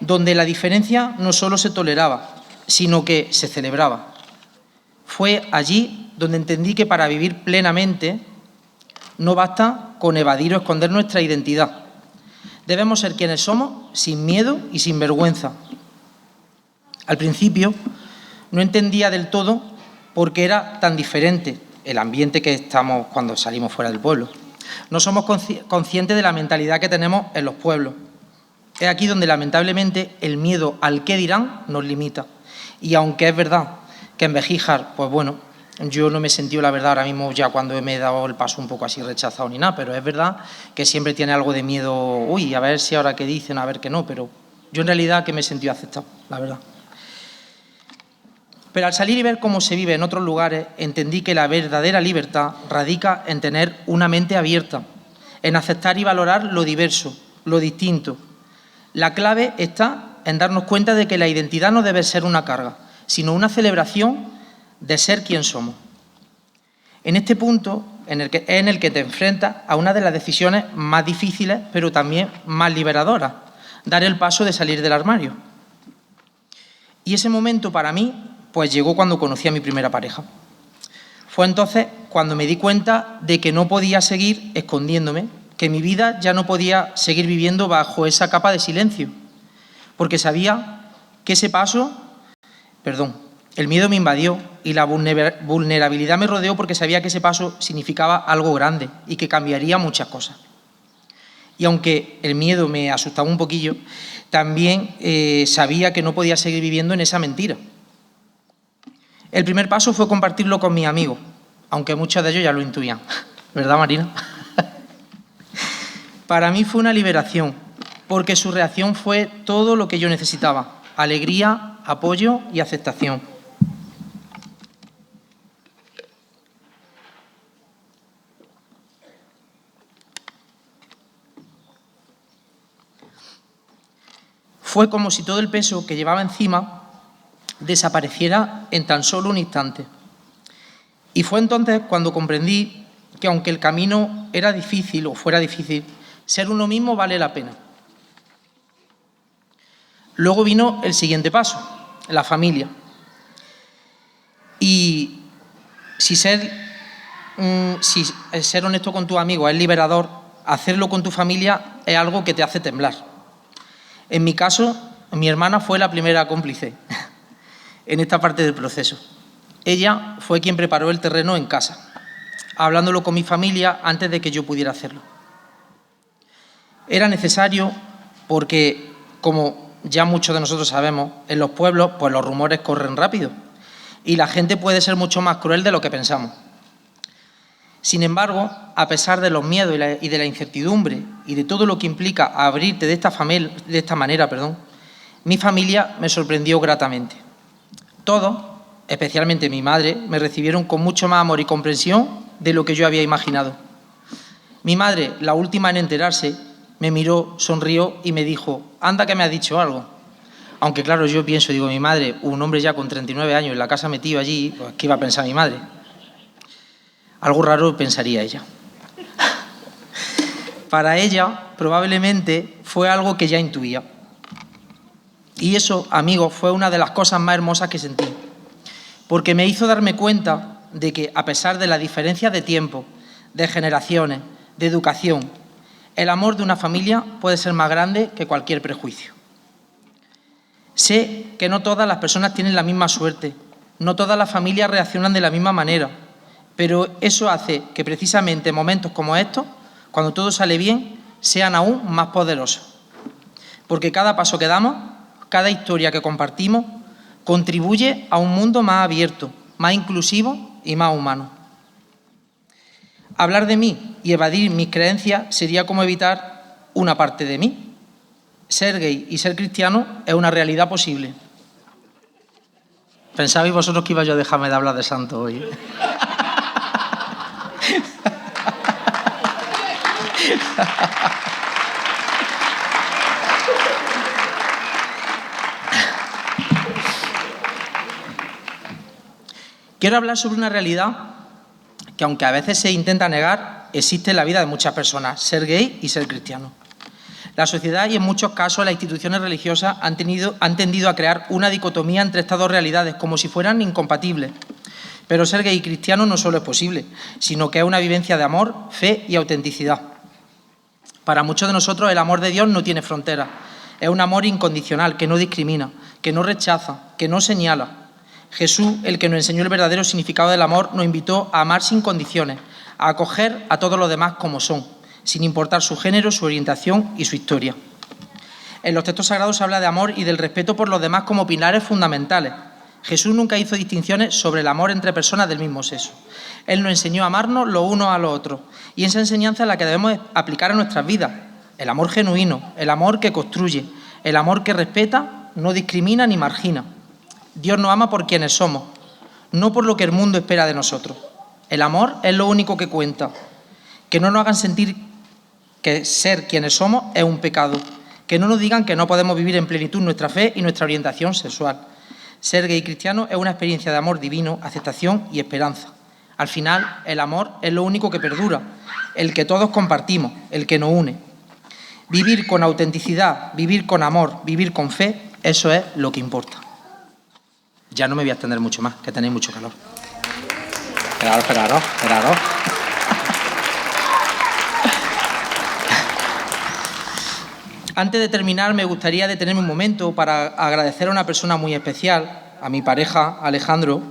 donde la diferencia no solo se toleraba, sino que se celebraba. Fue allí donde entendí que para vivir plenamente no basta con evadir o esconder nuestra identidad. Debemos ser quienes somos sin miedo y sin vergüenza. Al principio no entendía del todo por qué era tan diferente el ambiente que estamos cuando salimos fuera del pueblo. No somos conscientes de la mentalidad que tenemos en los pueblos. Es aquí donde lamentablemente el miedo al qué dirán nos limita. Y aunque es verdad que en Bejíjar, pues bueno, yo no me he sentido, la verdad, ahora mismo ya cuando me he dado el paso un poco así rechazado ni nada, pero es verdad que siempre tiene algo de miedo, uy, a ver si ahora qué dicen, a ver qué no, pero yo en realidad que me he sentido aceptado, la verdad. Pero al salir y ver cómo se vive en otros lugares, entendí que la verdadera libertad radica en tener una mente abierta, en aceptar y valorar lo diverso, lo distinto. La clave está en darnos cuenta de que la identidad no debe ser una carga, sino una celebración de ser quien somos. En este punto en el que te enfrentas a una de las decisiones más difíciles, pero también más liberadoras, dar el paso de salir del armario. Y ese momento para mí, pues llegó cuando conocí a mi primera pareja. Fue entonces cuando me di cuenta de que no podía seguir escondiéndome, que mi vida ya no podía seguir viviendo bajo esa capa de silencio, porque sabía que ese paso, el miedo me invadió y la vulnerabilidad me rodeó porque sabía que ese paso significaba algo grande y que cambiaría muchas cosas. Y aunque el miedo me asustaba un poquillo, también sabía que no podía seguir viviendo en esa mentira. El primer paso fue compartirlo con mis amigos, aunque muchos de ellos ya lo intuían. ¿Verdad, Marina? Para mí fue una liberación, porque su reacción fue todo lo que yo necesitaba: alegría, apoyo y aceptación. Fue como si todo el peso que llevaba encima desapareciera en tan solo un instante. Y fue entonces cuando comprendí que aunque el camino era difícil o fuera difícil, ser uno mismo vale la pena. Luego vino el siguiente paso, la familia. Y si ser honesto con tus amigos es liberador, hacerlo con tu familia es algo que te hace temblar. En mi caso, mi hermana fue la primera cómplice en esta parte del proceso. Ella fue quien preparó el terreno en casa, hablándolo con mi familia antes de que yo pudiera hacerlo. Era necesario porque, como ya muchos de nosotros sabemos, en los pueblos pues los rumores corren rápido y la gente puede ser mucho más cruel de lo que pensamos. Sin embargo, a pesar de los miedos y de la incertidumbre y de todo lo que implica abrirte de esta manera, mi familia me sorprendió gratamente. Todos, especialmente mi madre, me recibieron con mucho más amor y comprensión de lo que yo había imaginado. Mi madre, la última en enterarse, me miró, sonrió y me dijo: «Anda que me has dicho algo». Aunque claro, yo pienso, digo, mi madre, un hombre ya con 39 años en la casa metido allí, pues, ¿qué iba a pensar mi madre? Algo raro pensaría ella. Para ella, probablemente, fue algo que ya intuía. Y eso, amigos, fue una de las cosas más hermosas que sentí, porque me hizo darme cuenta de que, a pesar de la diferencia de tiempo, de generaciones, de educación, el amor de una familia puede ser más grande que cualquier prejuicio. Sé que no todas las personas tienen la misma suerte, no todas las familias reaccionan de la misma manera, pero eso hace que precisamente momentos como estos, cuando todo sale bien, sean aún más poderosos. Porque cada paso que damos, cada historia que compartimos, contribuye a un mundo más abierto, más inclusivo y más humano. Hablar de mí y evadir mis creencias sería como evitar una parte de mí. Ser gay y ser cristiano es una realidad posible. ¿Pensabais vosotros que iba yo a dejarme de hablar de santo hoy? Quiero hablar sobre una realidad que, aunque a veces se intenta negar, existe en la vida de muchas personas: ser gay y ser cristiano. La sociedad y, en muchos casos, las instituciones religiosas han tendido a crear una dicotomía entre estas dos realidades, como si fueran incompatibles. Pero ser gay y cristiano no solo es posible, sino que es una vivencia de amor, fe y autenticidad. Para muchos de nosotros el amor de Dios no tiene fronteras. Es un amor incondicional, que no discrimina, que no rechaza, que no señala. Jesús, el que nos enseñó el verdadero significado del amor, nos invitó a amar sin condiciones, a acoger a todos los demás como son, sin importar su género, su orientación y su historia. En los textos sagrados se habla de amor y del respeto por los demás como pilares fundamentales. Jesús nunca hizo distinciones sobre el amor entre personas del mismo sexo. Él nos enseñó a amarnos los unos a los otros, y esa enseñanza es la que debemos aplicar a nuestras vidas. El amor genuino, el amor que construye, el amor que respeta, no discrimina ni margina. Dios nos ama por quienes somos, no por lo que el mundo espera de nosotros. El amor es lo único que cuenta. Que no nos hagan sentir que ser quienes somos es un pecado. Que no nos digan que no podemos vivir en plenitud nuestra fe y nuestra orientación sexual. Ser gay y cristiano es una experiencia de amor divino, aceptación y esperanza. Al final, el amor es lo único que perdura, el que todos compartimos, el que nos une. Vivir con autenticidad, vivir con amor, vivir con fe, eso es lo que importa. Ya no me voy a extender mucho más, que tenéis mucho calor. Esperaros. Antes de terminar, me gustaría detenerme un momento para agradecer a una persona muy especial, a mi pareja, Alejandro.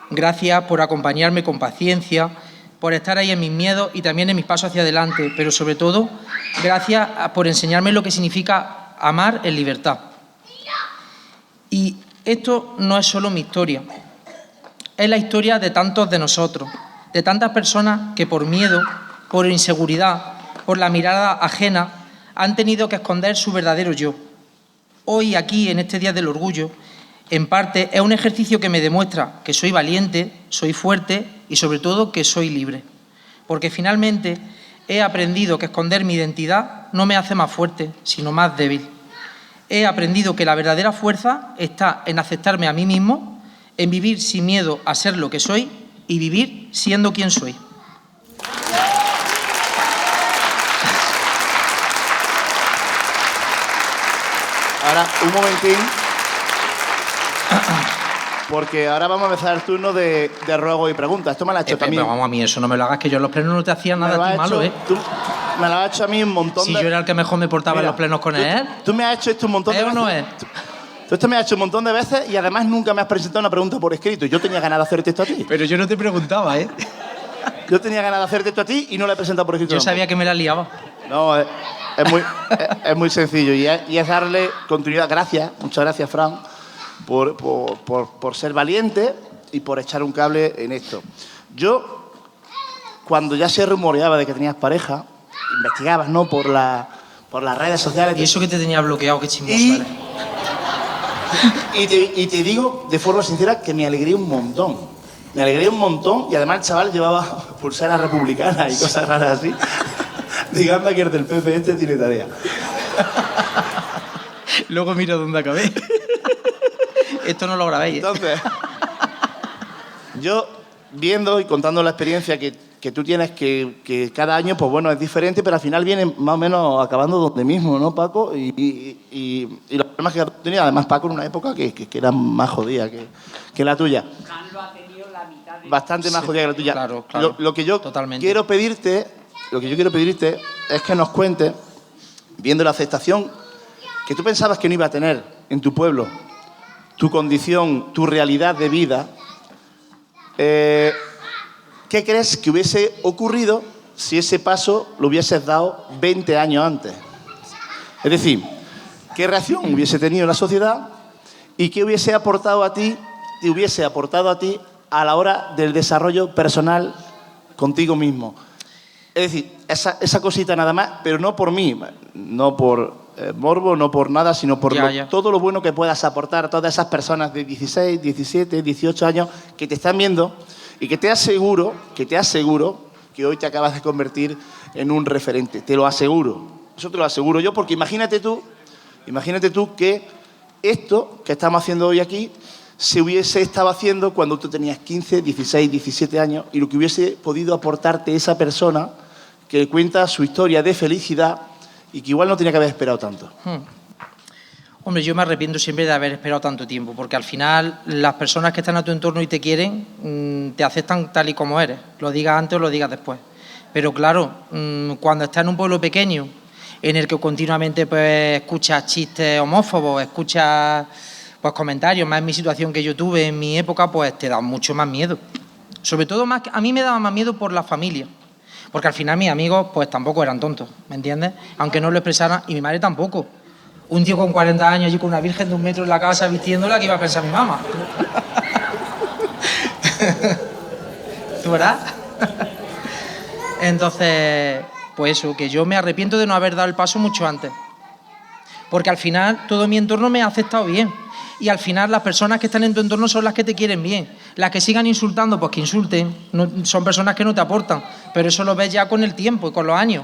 Gracias por acompañarme con paciencia, por estar ahí en mis miedos y también en mis pasos hacia adelante, pero sobre todo, gracias por enseñarme lo que significa amar en libertad. Y esto no es solo mi historia, es la historia de tantos de nosotros, de tantas personas que por miedo, por inseguridad, por la mirada ajena, han tenido que esconder su verdadero yo. Hoy, aquí, en este Día del Orgullo, en parte es un ejercicio que me demuestra que soy valiente, soy fuerte y sobre todo que soy libre. Porque finalmente he aprendido que esconder mi identidad no me hace más fuerte, sino más débil. He aprendido que la verdadera fuerza está en aceptarme a mí mismo, en vivir sin miedo a ser lo que soy y vivir siendo quien soy. Ahora, un momentín. porque ahora vamos a empezar el turno de ruegos y preguntas. Esto me lo ha hecho también. Pero vamos, a mí eso no me lo hagas, que yo en los plenos no te hacía nada a ti malo, ¿eh? Me lo has hecho a mí un montón Si de... yo era el que mejor me portaba en los plenos con él. Tú me has hecho esto un montón de ¿Es o veces. no es? Tú esto me has hecho un montón de veces y además nunca me has presentado una pregunta por escrito. Yo tenía ganas de hacerte esto a ti. Pero yo no te preguntaba, ¿eh? Yo tenía ganas de hacerte esto a ti y no la he presentado por escrito. Yo sabía que me la liaba. No, es muy sencillo y es darle continuidad. Gracias, muchas gracias, Fran, por ser valiente y por echar un cable en esto. Yo, cuando ya se rumoreaba de que tenías pareja, investigabas, ¿no?, por las redes sociales. Y eso que te tenía bloqueado, qué chismoso eres. Y te digo de forma sincera que me alegré un montón. Me alegré un montón y además el chaval llevaba pulseras republicanas y cosas raras así. Digamos que el del PP tiene tarea. Luego mira dónde acabé. Esto no lo grabéis, ¿eh? Entonces, yo viendo y contando la experiencia que tú tienes, que cada año, pues bueno, es diferente, pero al final viene más o menos acabando donde mismo, ¿no, Paco? Y los problemas que has tenido, además, Paco, en una época que era más jodida que la tuya. Bastante más jodida que la tuya. Claro. Lo que yo quiero pedirte es que nos cuentes, viendo la aceptación que tú pensabas que no iba a tener en tu pueblo, tu condición, tu realidad de vida, ¿qué crees que hubiese ocurrido si ese paso lo hubieses dado 20 años antes? Es decir, ¿qué reacción hubiese tenido la sociedad y qué te hubiese aportado a ti a la hora del desarrollo personal contigo mismo? Es decir, esa cosita nada más, pero no por mí, no por morbo, no por nada, sino por todo lo bueno que puedas aportar a todas esas personas de 16, 17, 18 años que te están viendo y que te aseguro que hoy te acabas de convertir en un referente. Te lo aseguro. Eso te lo aseguro yo, porque imagínate tú que esto que estamos haciendo hoy aquí se hubiese estado haciendo cuando tú tenías 15, 16, 17 años y lo que hubiese podido aportarte esa persona que cuenta su historia de felicidad y que igual no tenía que haber esperado tanto. Hombre, yo me arrepiento siempre de haber esperado tanto tiempo, porque al final las personas que están a tu entorno y te quieren te aceptan tal y como eres, lo digas antes o lo digas después. Pero claro, cuando estás en un pueblo pequeño en el que continuamente pues, escuchas chistes homófobos, escuchas pues, comentarios, más en mi situación que yo tuve en mi época, pues te da mucho más miedo. Sobre todo, a mí me daba más miedo por la familia. Porque al final mis amigos pues tampoco eran tontos, ¿me entiendes? Aunque no lo expresaran, y mi madre tampoco. Un tío con 40 años y con una virgen de 1 metro en la casa vistiéndola, ¿qué iba a pensar mi mamá? ¿Tú verás? Entonces, pues eso, que yo me arrepiento de no haber dado el paso mucho antes. Porque al final todo mi entorno me ha aceptado bien. Y al final las personas que están en tu entorno son las que te quieren bien. Las que sigan insultando, pues que insulten. No, son personas que no te aportan. Pero eso lo ves ya con el tiempo y con los años.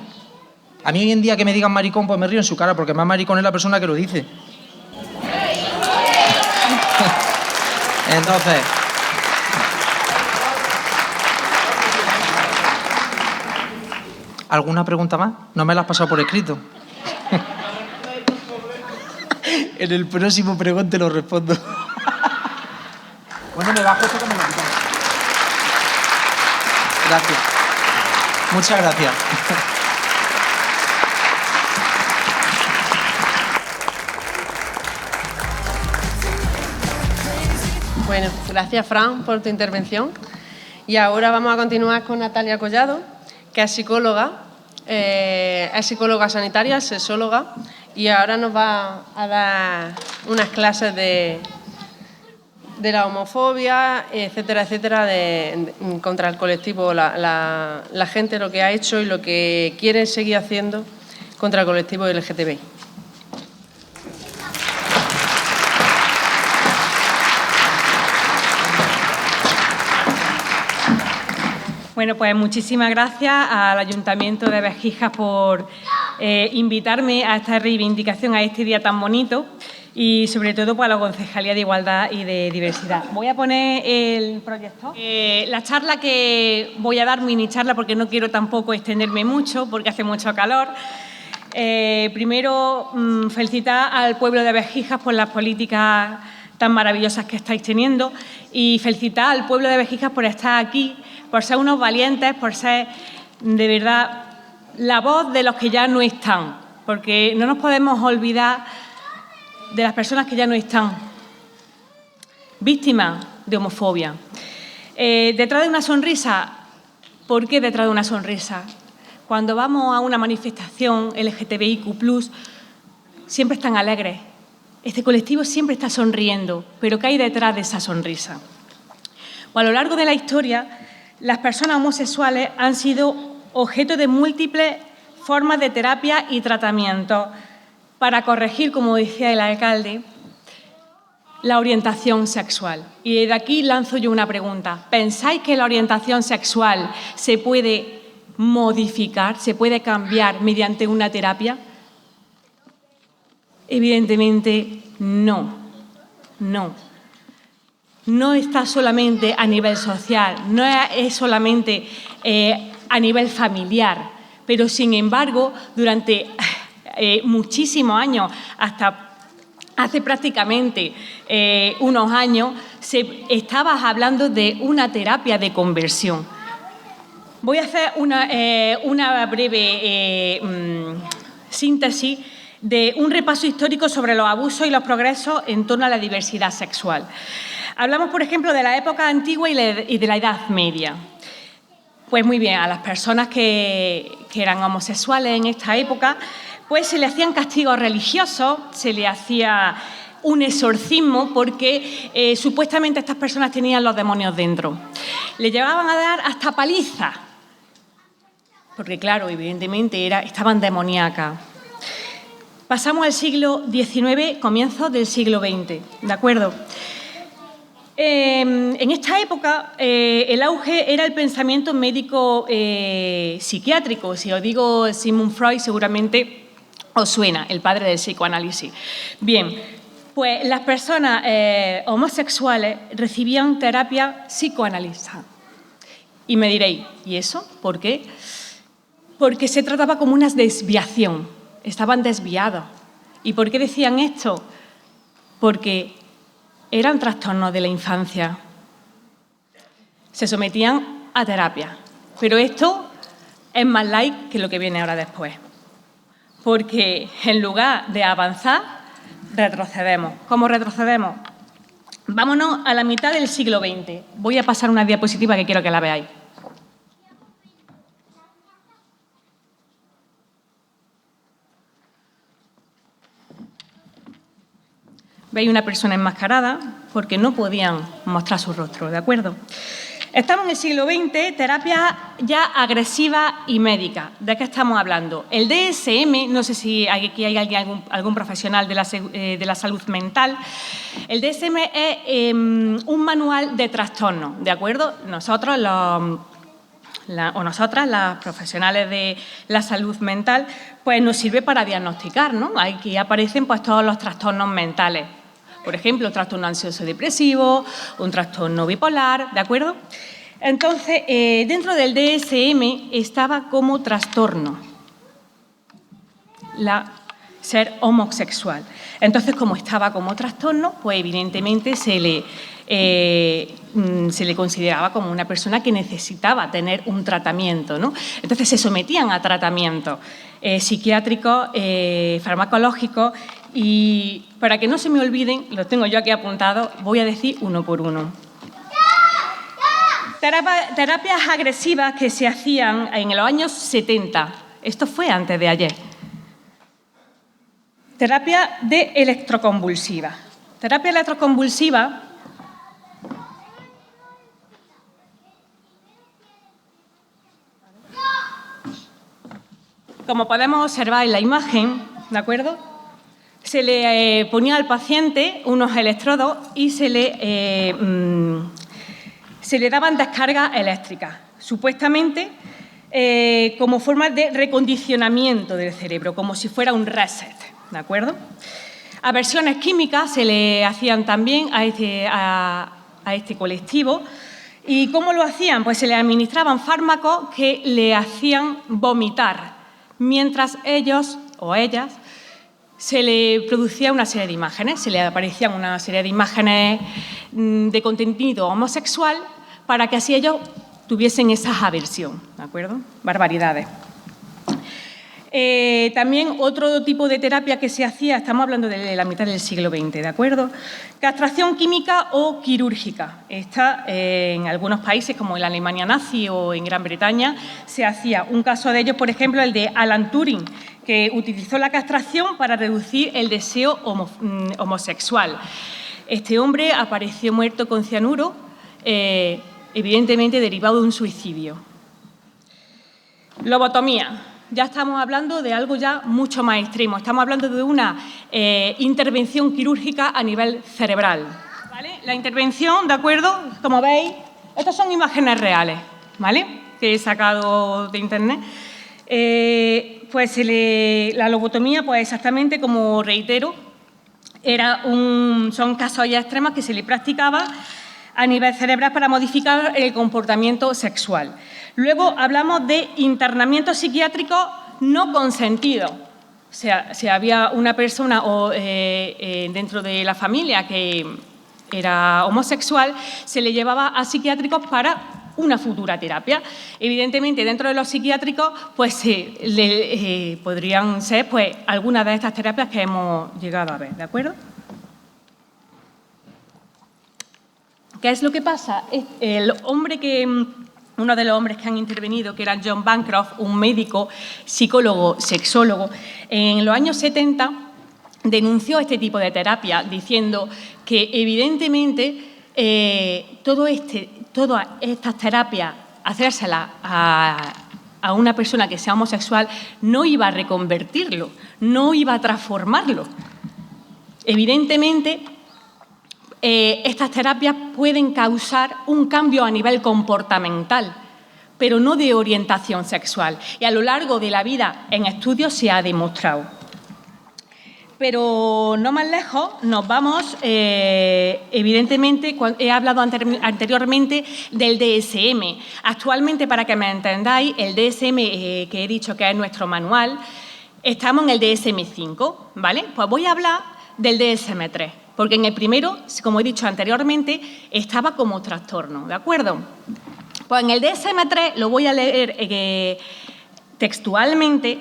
A mí hoy en día que me digan maricón, pues me río en su cara, porque más maricón es la persona que lo dice. Entonces... ¿alguna pregunta más? No me la has pasado por escrito. En el próximo pregón te lo respondo. Bueno, me bajo esto que me lo quitan. Gracias. Muchas gracias. Bueno, gracias, Fran, por tu intervención. Y ahora vamos a continuar con Natalia Collado, que es psicóloga sanitaria, es sexóloga, y ahora nos va a dar unas clases de la homofobia, etcétera, etcétera, contra el colectivo, la gente, lo que ha hecho y lo que quiere seguir haciendo contra el colectivo LGTBI. Bueno, pues muchísimas gracias al Ayuntamiento de Béjar por invitarme a esta reivindicación, a este día tan bonito y sobre todo pues, a la Concejalía de Igualdad y de Diversidad. Voy a poner el proyector. La charla que voy a dar, mini charla, porque no quiero tampoco extenderme mucho porque hace mucho calor. Primero, felicitar al pueblo de Béjar por las políticas tan maravillosas que estáis teniendo y felicitar al pueblo de Béjigas por estar aquí, por ser unos valientes, por ser, de verdad, la voz de los que ya no están, porque no nos podemos olvidar de las personas que ya no están, víctimas de homofobia. Detrás de una sonrisa, ¿por qué detrás de una sonrisa? Cuando vamos a una manifestación LGTBIQ+, siempre están alegres. Este colectivo siempre está sonriendo, pero ¿qué hay detrás de esa sonrisa? Pues a lo largo de la historia, las personas homosexuales han sido objeto de múltiples formas de terapia y tratamiento para corregir, como decía el alcalde, la orientación sexual. Y desde aquí lanzo yo una pregunta. ¿Pensáis que la orientación sexual se puede modificar, se puede cambiar mediante una terapia? Evidentemente no. No está solamente a nivel social, no es solamente a nivel familiar, pero sin embargo, durante muchísimos años, hasta hace prácticamente unos años, se estaba hablando de una terapia de conversión. Voy a hacer una breve síntesis de un repaso histórico sobre los abusos y los progresos en torno a la diversidad sexual. Hablamos, por ejemplo, de la época antigua y de la Edad Media. Pues muy bien, a las personas que eran homosexuales en esta época, pues se le hacían castigos religiosos, se le hacía un exorcismo porque supuestamente estas personas tenían los demonios dentro. Le llevaban a dar hasta palizas, porque claro, evidentemente estaban demoníacas. Pasamos al siglo XIX, comienzos del siglo XX, ¿de acuerdo? En esta época el auge era el pensamiento médico psiquiátrico. Si os digo Sigmund Freud, seguramente os suena, el padre del psicoanálisis. Bien, pues las personas homosexuales recibían terapia psicoanalista. Y me diréis, ¿y eso? ¿Por qué? Porque se trataba como una desviación, estaban desviados. ¿Y por qué decían esto? Porque eran trastornos de la infancia. Se sometían a terapia. Pero esto es más light que lo que viene ahora después. Porque en lugar de avanzar, retrocedemos. ¿Cómo retrocedemos? Vámonos a la mitad del siglo XX. Voy a pasar una diapositiva que quiero que la veáis. Veis una persona enmascarada porque no podían mostrar su rostro, ¿de acuerdo? Estamos en el siglo XX, terapia ya agresiva y médica. ¿De qué estamos hablando? El DSM, no sé si aquí hay algún profesional de la salud mental. El DSM es un manual de trastornos, ¿de acuerdo? Nosotros, nosotras, las profesionales de la salud mental, pues nos sirve para diagnosticar, ¿no? Aquí aparecen pues todos los trastornos mentales. Por ejemplo, un trastorno ansioso-depresivo, un trastorno bipolar, ¿de acuerdo? Entonces, dentro del DSM estaba como trastorno ser homosexual. Entonces, como estaba como trastorno, pues evidentemente se le consideraba como una persona que necesitaba tener un tratamiento, ¿no? Entonces, se sometían a tratamientos psiquiátricos, farmacológicos. Y para que no se me olviden, los tengo yo aquí apuntados, voy a decir uno por uno. Terapias agresivas que se hacían en los años 70. Esto fue antes de ayer. Terapia de electroconvulsiva. Terapia electroconvulsiva como podemos observar en la imagen, ¿de acuerdo? Se le ponía al paciente unos electrodos y se le daban descargas eléctricas, supuestamente como forma de recondicionamiento del cerebro, como si fuera un reset, ¿de acuerdo? Aversiones químicas se le hacían también a este colectivo. ¿Y cómo lo hacían? Pues se le administraban fármacos que le hacían vomitar, mientras ellos o ellas se le producía una serie de imágenes, se le aparecían una serie de imágenes de contenido homosexual para que así ellos tuviesen esa aversión, ¿de acuerdo? Barbaridades. También otro tipo de terapia que se hacía, estamos hablando de la mitad del siglo XX, ¿de acuerdo? Castración química o quirúrgica. Esta, en algunos países, como en la Alemania nazi o en Gran Bretaña, se hacía. Un caso de ellos, por ejemplo, el de Alan Turing, que utilizó la castración para reducir el deseo homosexual. Este hombre apareció muerto con cianuro, evidentemente derivado de un suicidio. Lobotomía. Ya estamos hablando de algo ya mucho más extremo. Estamos hablando de una intervención quirúrgica a nivel cerebral, ¿vale? La intervención, ¿de acuerdo? Como veis, estas son imágenes reales, ¿vale? Que he sacado de internet. La lobotomía, pues exactamente como reitero, son casos ya extremos que se le practicaba a nivel cerebral para modificar el comportamiento sexual. Luego hablamos de internamiento psiquiátrico no consentido. O sea, si había una persona dentro de la familia que era homosexual, se le llevaba a psiquiátricos para una futura terapia. Evidentemente, dentro de los psiquiátricos, pues podrían ser pues algunas de estas terapias que hemos llegado a ver, ¿de acuerdo? ¿Qué es lo que pasa? Uno de los hombres que han intervenido, que era John Bancroft, un médico, psicólogo, sexólogo, en los años 70 denunció este tipo de terapia diciendo que evidentemente todas estas terapias, hacérselas a una persona que sea homosexual, no iba a reconvertirlo, no iba a transformarlo. Evidentemente, estas terapias pueden causar un cambio a nivel comportamental, pero no de orientación sexual. Y a lo largo de la vida en estudios se ha demostrado. Pero no más lejos nos vamos, evidentemente, he hablado anteriormente del DSM. Actualmente, para que me entendáis, el DSM que he dicho que es nuestro manual, estamos en el DSM-5, ¿vale? Pues voy a hablar del DSM-3. Porque en el primero, como he dicho anteriormente, estaba como trastorno, ¿de acuerdo? Pues en el DSM-3 lo voy a leer textualmente.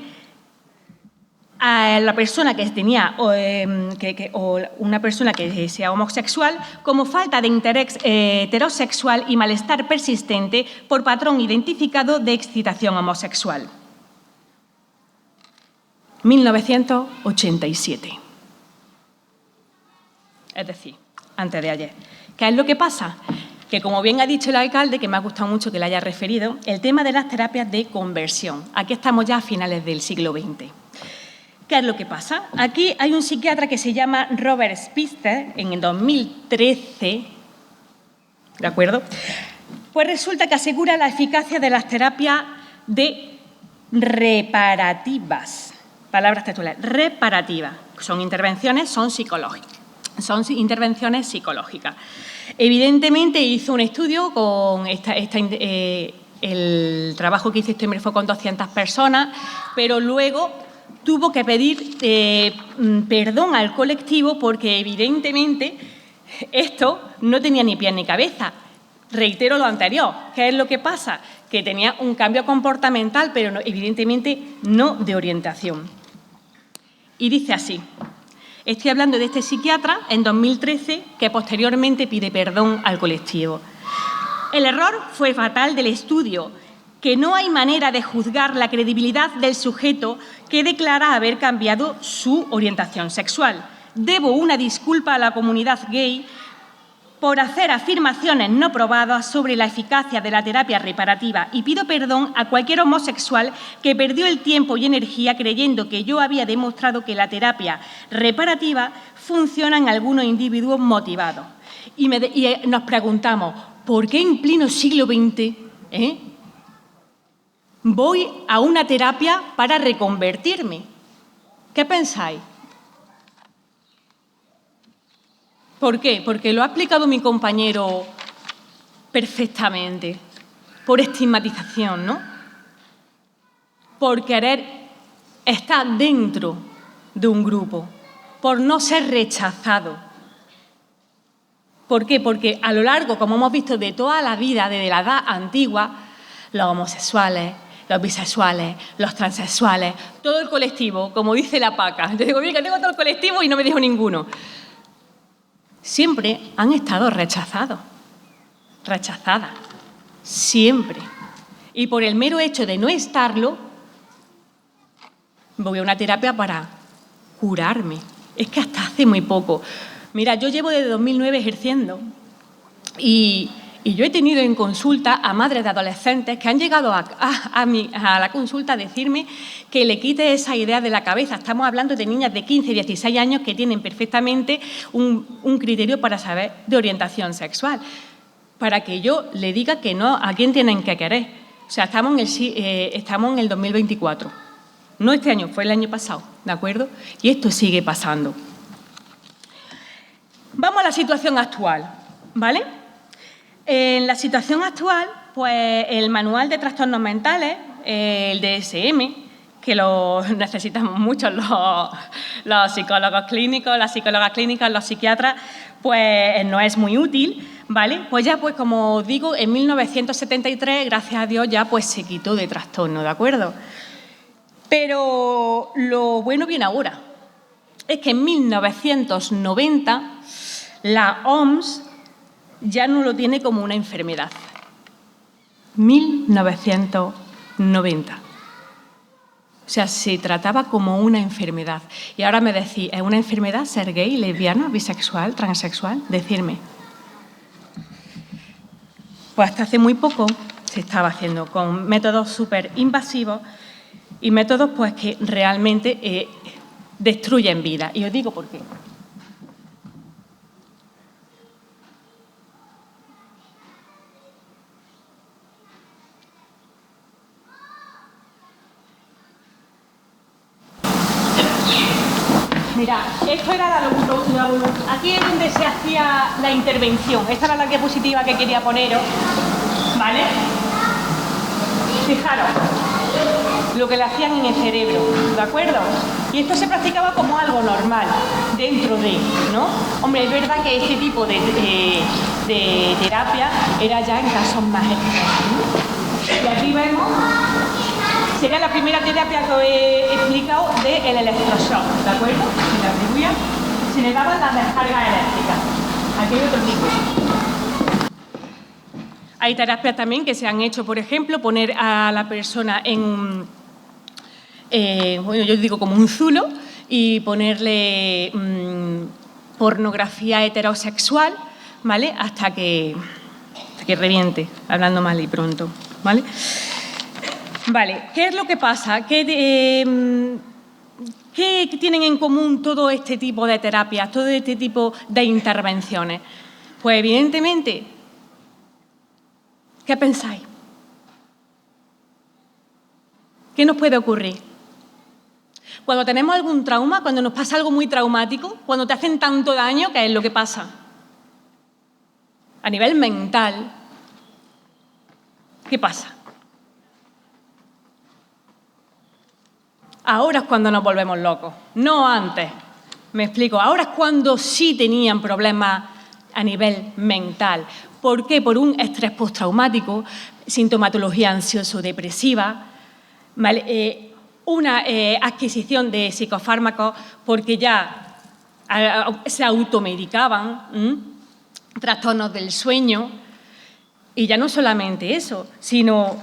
A la persona que tenía o una persona que sea homosexual como falta de interés heterosexual y malestar persistente por patrón identificado de excitación homosexual. 1987. Es decir, antes de ayer. ¿Qué es lo que pasa? Que, como bien ha dicho el alcalde, que me ha gustado mucho que le haya referido, el tema de las terapias de conversión. Aquí estamos ya a finales del siglo XX. ¿Qué es lo que pasa? Aquí hay un psiquiatra que se llama Robert Spitzer, en el 2013, ¿de acuerdo? Pues resulta que asegura la eficacia de las terapias de reparativas. Palabras textuales, reparativas. Son intervenciones, son psicológicas. Son intervenciones psicológicas. Evidentemente hizo un estudio con el trabajo que hizo este hombre fue con 200 personas, pero luego tuvo que pedir perdón al colectivo porque evidentemente esto no tenía ni pies ni cabeza. Reitero lo anterior. ¿Qué es lo que pasa? Que tenía un cambio comportamental, pero evidentemente no de orientación. Y dice así. Estoy hablando de este psiquiatra en 2013 que posteriormente pide perdón al colectivo. El error fue fatal del estudio, que no hay manera de juzgar la credibilidad del sujeto que declara haber cambiado su orientación sexual. Debo una disculpa a la comunidad gay por hacer afirmaciones no probadas sobre la eficacia de la terapia reparativa y pido perdón a cualquier homosexual que perdió el tiempo y energía creyendo que yo había demostrado que la terapia reparativa funciona en algunos individuos motivados. Y nos preguntamos, ¿por qué en pleno siglo XX voy a una terapia para reconvertirme? ¿Qué pensáis? ¿Por qué? Porque lo ha explicado mi compañero perfectamente. Por estigmatización, ¿no? Por querer estar dentro de un grupo, por no ser rechazado. ¿Por qué? Porque a lo largo, como hemos visto, de toda la vida, desde la edad antigua, los homosexuales, los bisexuales, los transexuales, todo el colectivo, como dice la Paca. Yo digo, mira, que tengo todo el colectivo y no me dijo ninguno. Siempre han estado rechazadas, siempre. Y por el mero hecho de no estarlo, voy a una terapia para curarme. Es que hasta hace muy poco. Mira, yo llevo desde 2009 ejerciendo y yo he tenido en consulta a madres de adolescentes que han llegado a la consulta a decirme que le quite esa idea de la cabeza. Estamos hablando de niñas de 15, 16 años que tienen perfectamente un criterio para saber de orientación sexual, para que yo le diga que no a quién tienen que querer. O sea, estamos en el 2024. No este año, fue el año pasado, ¿de acuerdo? Y esto sigue pasando. Vamos a la situación actual, ¿vale? En la situación actual, pues el manual de trastornos mentales, el DSM, que lo necesitamos mucho los psicólogos clínicos, las psicólogas clínicas, los psiquiatras, pues no es muy útil, ¿vale? Pues ya, pues como os digo, en 1973, gracias a Dios, ya pues se quitó de trastorno, ¿de acuerdo? Pero lo bueno viene ahora. Es que en 1990 la OMS ya no lo tiene como una enfermedad. 1990. O sea, se trataba como una enfermedad. Y ahora me decís, ¿es una enfermedad ser gay, lesbiana, bisexual, transexual? Decirme. Pues hasta hace muy poco se estaba haciendo con métodos súper invasivos y métodos pues que realmente destruyen vida. Y os digo por qué. Mira, esto era la aquí es donde se hacía la intervención. Esta era la diapositiva que quería poneros, ¿vale? Fijaros lo que le hacían en el cerebro, ¿de acuerdo? Y esto se practicaba como algo normal, dentro de, ¿no? Hombre, es verdad que este tipo de terapia era ya en casos más extremos, ¿no? Y aquí vemos, sería la primera terapia que os he explicado del electroshock, ¿de acuerdo? Se le atribuía, se le daban las descargas eléctricas. Aquí hay otro tipo. Hay terapias también que se han hecho, por ejemplo, poner a la persona en, bueno, yo digo como un zulo y ponerle pornografía heterosexual, ¿vale? Hasta que reviente, hablando mal y pronto, ¿vale? Vale, ¿qué es lo que pasa? ¿Qué tienen en común todo este tipo de terapias, todo este tipo de intervenciones? Pues evidentemente, ¿qué pensáis? ¿Qué nos puede ocurrir? Cuando tenemos algún trauma, cuando nos pasa algo muy traumático, cuando te hacen tanto daño, ¿qué es lo que pasa? A nivel mental, ¿qué pasa? Ahora es cuando nos volvemos locos, no antes. Me explico, ahora es cuando sí tenían problemas a nivel mental. ¿Por qué? Por un estrés postraumático, sintomatología ansioso-depresiva, ¿vale? Una adquisición de psicofármacos porque ya se automedicaban, trastornos del sueño, y ya no solamente eso, sino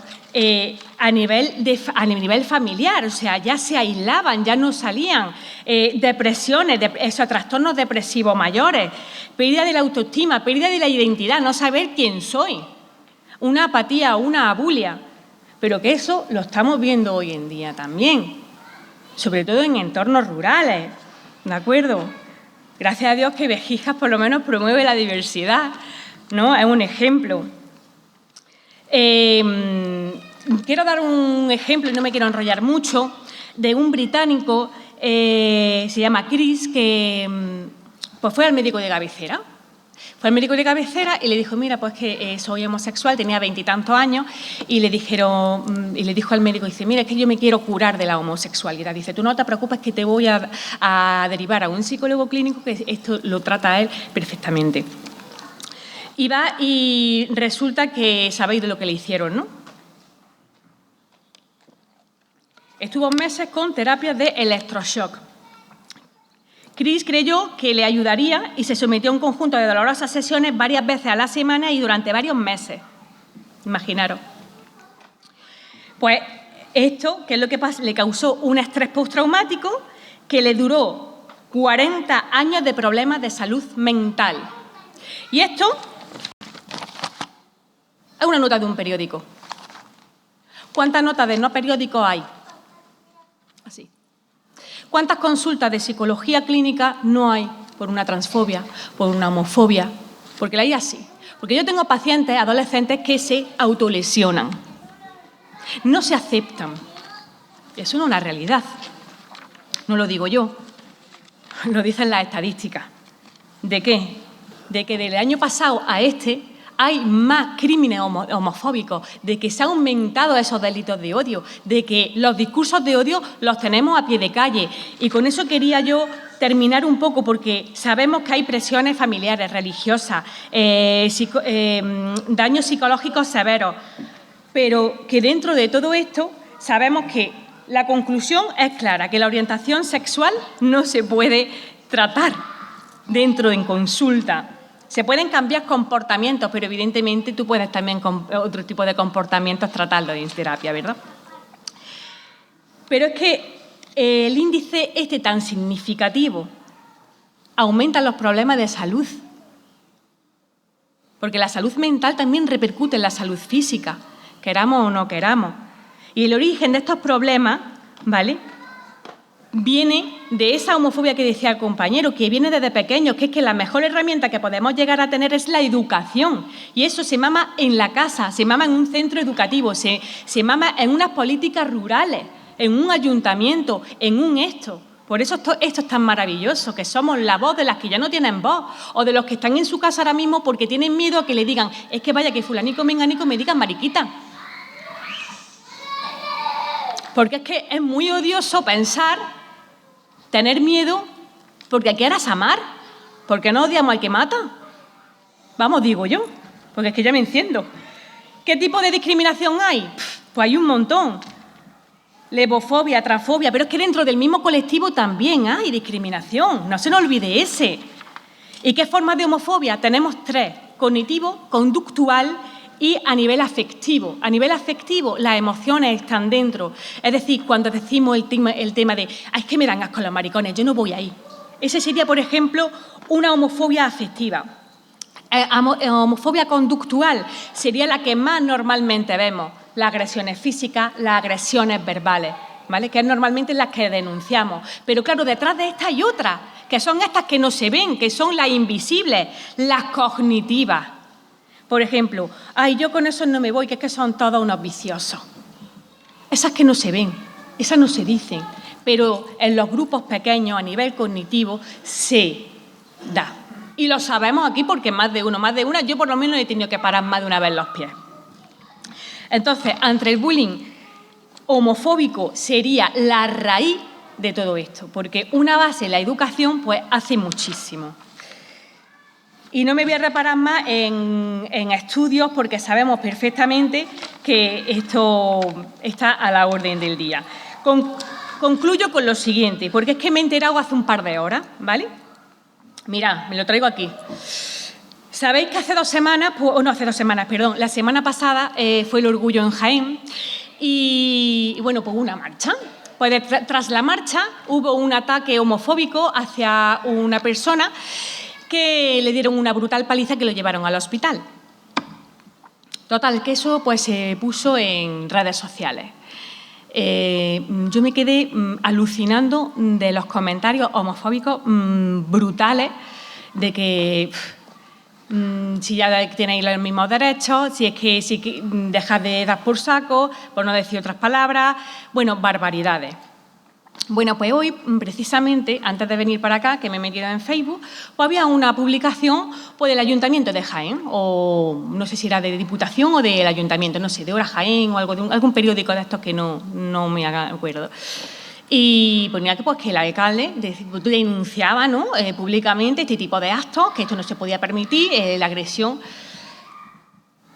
a nivel familiar, o sea, ya se aislaban, ya no salían, depresiones, trastornos depresivos mayores, pérdida de la autoestima, pérdida de la identidad, no saber quién soy, una apatía, una abulia, pero que eso lo estamos viendo hoy en día también, sobre todo en entornos rurales, ¿de acuerdo? Gracias a Dios que Vejijas por lo menos promueve la diversidad, ¿no? Es un ejemplo. Quiero dar un ejemplo, y no me quiero enrollar mucho, de un británico, se llama Chris, que pues fue al médico de cabecera Fue al médico de cabecera y le dijo, mira, pues que soy homosexual, tenía 20 y tantos años, y le dijo al médico, dice, mira, es que yo me quiero curar de la homosexualidad. Dice, tú no te preocupes que te voy a derivar a un psicólogo clínico que esto lo trata a él perfectamente. Y va y resulta que sabéis de lo que le hicieron, ¿no? Estuvo meses con terapias de electroshock. Chris creyó que le ayudaría y se sometió a un conjunto de dolorosas sesiones varias veces a la semana y durante varios meses. Imaginaros. Pues esto, ¿qué es lo que pasa? Le causó un estrés postraumático que le duró 40 años de problemas de salud mental. Y esto es una nota de un periódico. ¿Cuántas notas de no periódicos hay? Así. ¿Cuántas consultas de psicología clínica no hay por una transfobia, por una homofobia? Porque la hay así. Porque yo tengo pacientes, adolescentes, que se autolesionan. No se aceptan. Eso no es una realidad. No lo digo yo. Lo dicen las estadísticas. ¿De qué? De que del año pasado a este hay más crímenes homofóbicos, de que se han aumentado esos delitos de odio, de que los discursos de odio los tenemos a pie de calle. Y con eso quería yo terminar un poco, porque sabemos que hay presiones familiares, religiosas, daños psicológicos severos, pero que dentro de todo esto sabemos que la conclusión es clara, que la orientación sexual no se puede tratar dentro en consulta. Se pueden cambiar comportamientos, pero evidentemente tú puedes también con otro tipo de comportamientos tratarlo en terapia, ¿verdad? Pero es que el índice tan significativo aumenta los problemas de salud, porque la salud mental también repercute en la salud física, queramos o no queramos. Y el origen de estos problemas, ¿vale?, viene de esa homofobia que decía el compañero, que viene desde pequeños, que es que la mejor herramienta que podemos llegar a tener es la educación. Y eso se mama en la casa, se mama en un centro educativo, se mama en unas políticas rurales, en un ayuntamiento, en un esto. Por eso esto es tan maravilloso, que somos la voz de las que ya no tienen voz, o de los que están en su casa ahora mismo porque tienen miedo a que le digan, es que vaya que fulanico, menganico me digan mariquita. Porque es que es muy odioso pensar, tener miedo, porque quieras amar, porque no odiamos al que mata. Vamos, digo yo, porque es que ya me enciendo. ¿Qué tipo de discriminación hay? Pues hay un montón. Lesbofobia, transfobia, pero es que dentro del mismo colectivo también hay discriminación, no se nos olvide ese. ¿Y qué formas de homofobia? Tenemos 3, cognitivo, conductual y a nivel afectivo. A nivel afectivo, las emociones están dentro. Es decir, cuando decimos el tema de es que me dan asco los maricones, yo no voy ahí. Ese sería, por ejemplo, una homofobia afectiva. Homofobia conductual sería la que más normalmente vemos. Las agresiones físicas, las agresiones verbales, ¿vale?, que es normalmente las que denunciamos. Pero claro, detrás de estas hay otras, que son estas que no se ven, que son las invisibles, las cognitivas. Por ejemplo, yo con esos no me voy, que es que son todos unos viciosos. Esas que no se ven, esas no se dicen, pero en los grupos pequeños a nivel cognitivo se da. Y lo sabemos aquí porque más de una, yo por lo menos he tenido que parar más de una vez los pies. Entonces, ante el bullying homofóbico sería la raíz de todo esto, porque una base, la educación, pues hace muchísimo. Y no me voy a reparar más en estudios porque sabemos perfectamente que esto está a la orden del día. Concluyo con lo siguiente, porque es que me he enterado hace un par de horas, ¿vale? Mirad, me lo traigo aquí. Sabéis que la semana pasada fue el Orgullo en Jaén y bueno, pues una marcha. Pues tras la marcha hubo un ataque homofóbico hacia una persona que le dieron una brutal paliza que lo llevaron al hospital. Total, que eso pues se puso en redes sociales. Yo me quedé alucinando de los comentarios homofóbicos brutales de que si ya tenéis los mismos derechos, si dejad de dar por saco, por no decir otras palabras, bueno, barbaridades. Bueno, pues hoy, precisamente, antes de venir para acá, que me he metido en Facebook, pues había una publicación pues, del Ayuntamiento de Jaén, o no sé si era de Diputación o del Ayuntamiento, no sé, de Hora Jaén o algo de algún periódico de estos que no me acuerdo. Y ponía que, pues, que el alcalde denunciaba, ¿no? Públicamente este tipo de actos, que esto no se podía permitir, la agresión.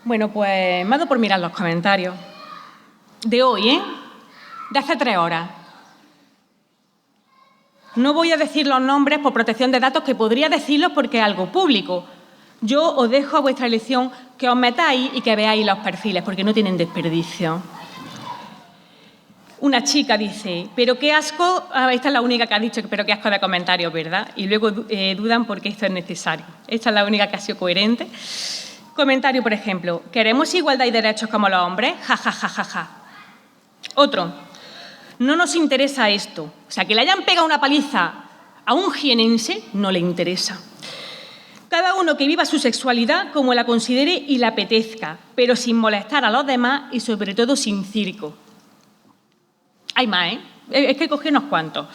Bueno, pues me ha dado por mirar los comentarios de hoy, de hace 3 horas. No voy a decir los nombres por protección de datos, que podría decirlos porque es algo público. Yo os dejo a vuestra elección que os metáis y que veáis los perfiles, porque no tienen desperdicio. Una chica dice, pero qué asco, esta es la única que ha dicho, pero qué asco de comentarios, ¿verdad? Y luego dudan porque esto es necesario. Esta es la única que ha sido coherente. Comentario, por ejemplo, ¿queremos igualdad y derechos como los hombres? Ja, ja, ja, ja, ja. Otro, no nos interesa esto. O sea, que le hayan pegado una paliza a un jienense no le interesa. Cada uno que viva su sexualidad como la considere y la apetezca, pero sin molestar a los demás y sobre todo sin circo. Hay más, Es que cogí unos cuantos.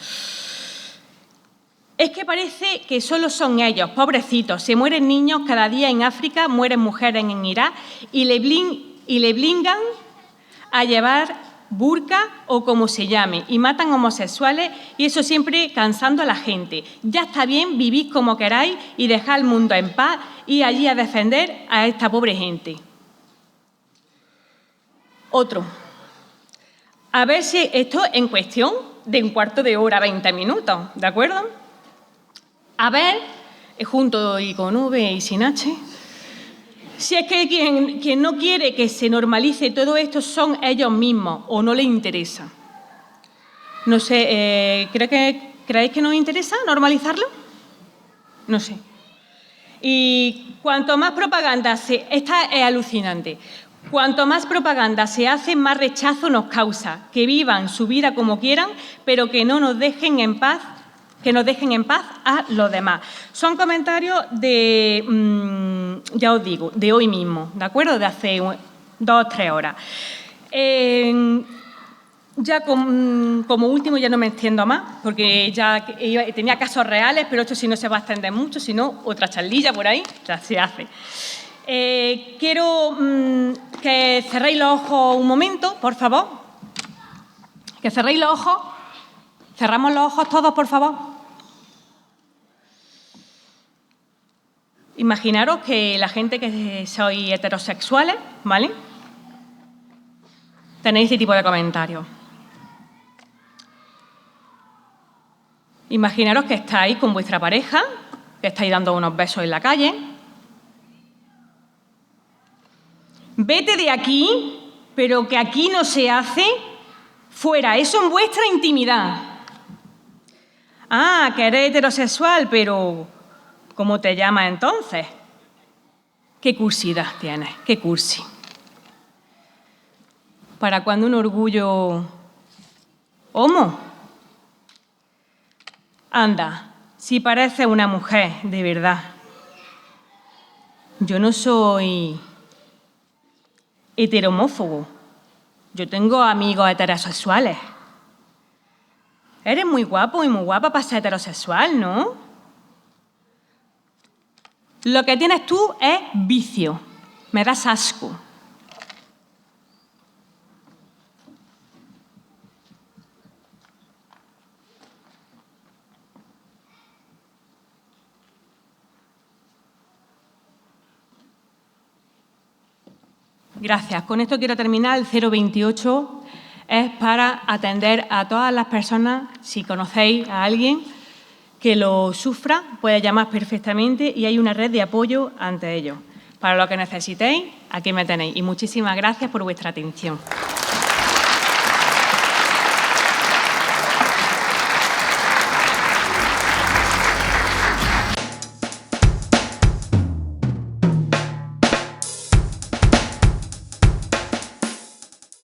Es que parece que solo son ellos, pobrecitos. Se mueren niños cada día en África, mueren mujeres en Irak y le blindan a llevar burka o como se llame, y matan homosexuales, y eso siempre cansando a la gente. Ya está bien, vivid como queráis y dejad el mundo en paz y allí a defender a esta pobre gente. Otro. A ver si esto en cuestión de un cuarto de hora, 20 minutos, ¿de acuerdo? A ver, junto y con V y sin H, si es que quien no quiere que se normalice todo esto son ellos mismos o no les interesa. No sé, ¿creéis que nos interesa normalizarlo? No sé. Y cuanto más propaganda esta es alucinante. Cuanto más propaganda se hace, más rechazo nos causa. Que vivan su vida como quieran, pero que no nos dejen en paz, a los demás. Son comentarios de, ya os digo, de hoy mismo, ¿de acuerdo? De hace 2 o 3 horas. Ya como último, ya no me extiendo más, porque ya tenía casos reales, pero esto sí no se va a extender mucho, sino otra charlilla por ahí, ya se hace. Quiero que cerréis los ojos un momento, por favor. Que cerréis los ojos. Cerramos los ojos todos, por favor. Imaginaros que la gente que sois heterosexuales, ¿vale? Tenéis este tipo de comentarios. Imaginaros que estáis con vuestra pareja, que estáis dando unos besos en la calle. Vete de aquí, pero que aquí no se hace. Fuera, eso en vuestra intimidad. Ah, que eres heterosexual, pero ¿cómo te llamas entonces? ¿Qué cursidad tienes? ¿Qué cursi? ¿Para cuándo un orgullo homo? Anda, si pareces una mujer, de verdad. Yo no soy heteromófobo. Yo tengo amigos heterosexuales. Eres muy guapo y muy guapa para ser heterosexual, ¿no? Lo que tienes tú es vicio. Me das asco. Gracias. Con esto quiero terminar. El 028 es para atender a todas las personas. Si conocéis a alguien que lo sufra, puede llamar perfectamente y hay una red de apoyo ante ellos. Para lo que necesitéis, aquí me tenéis. Y muchísimas gracias por vuestra atención.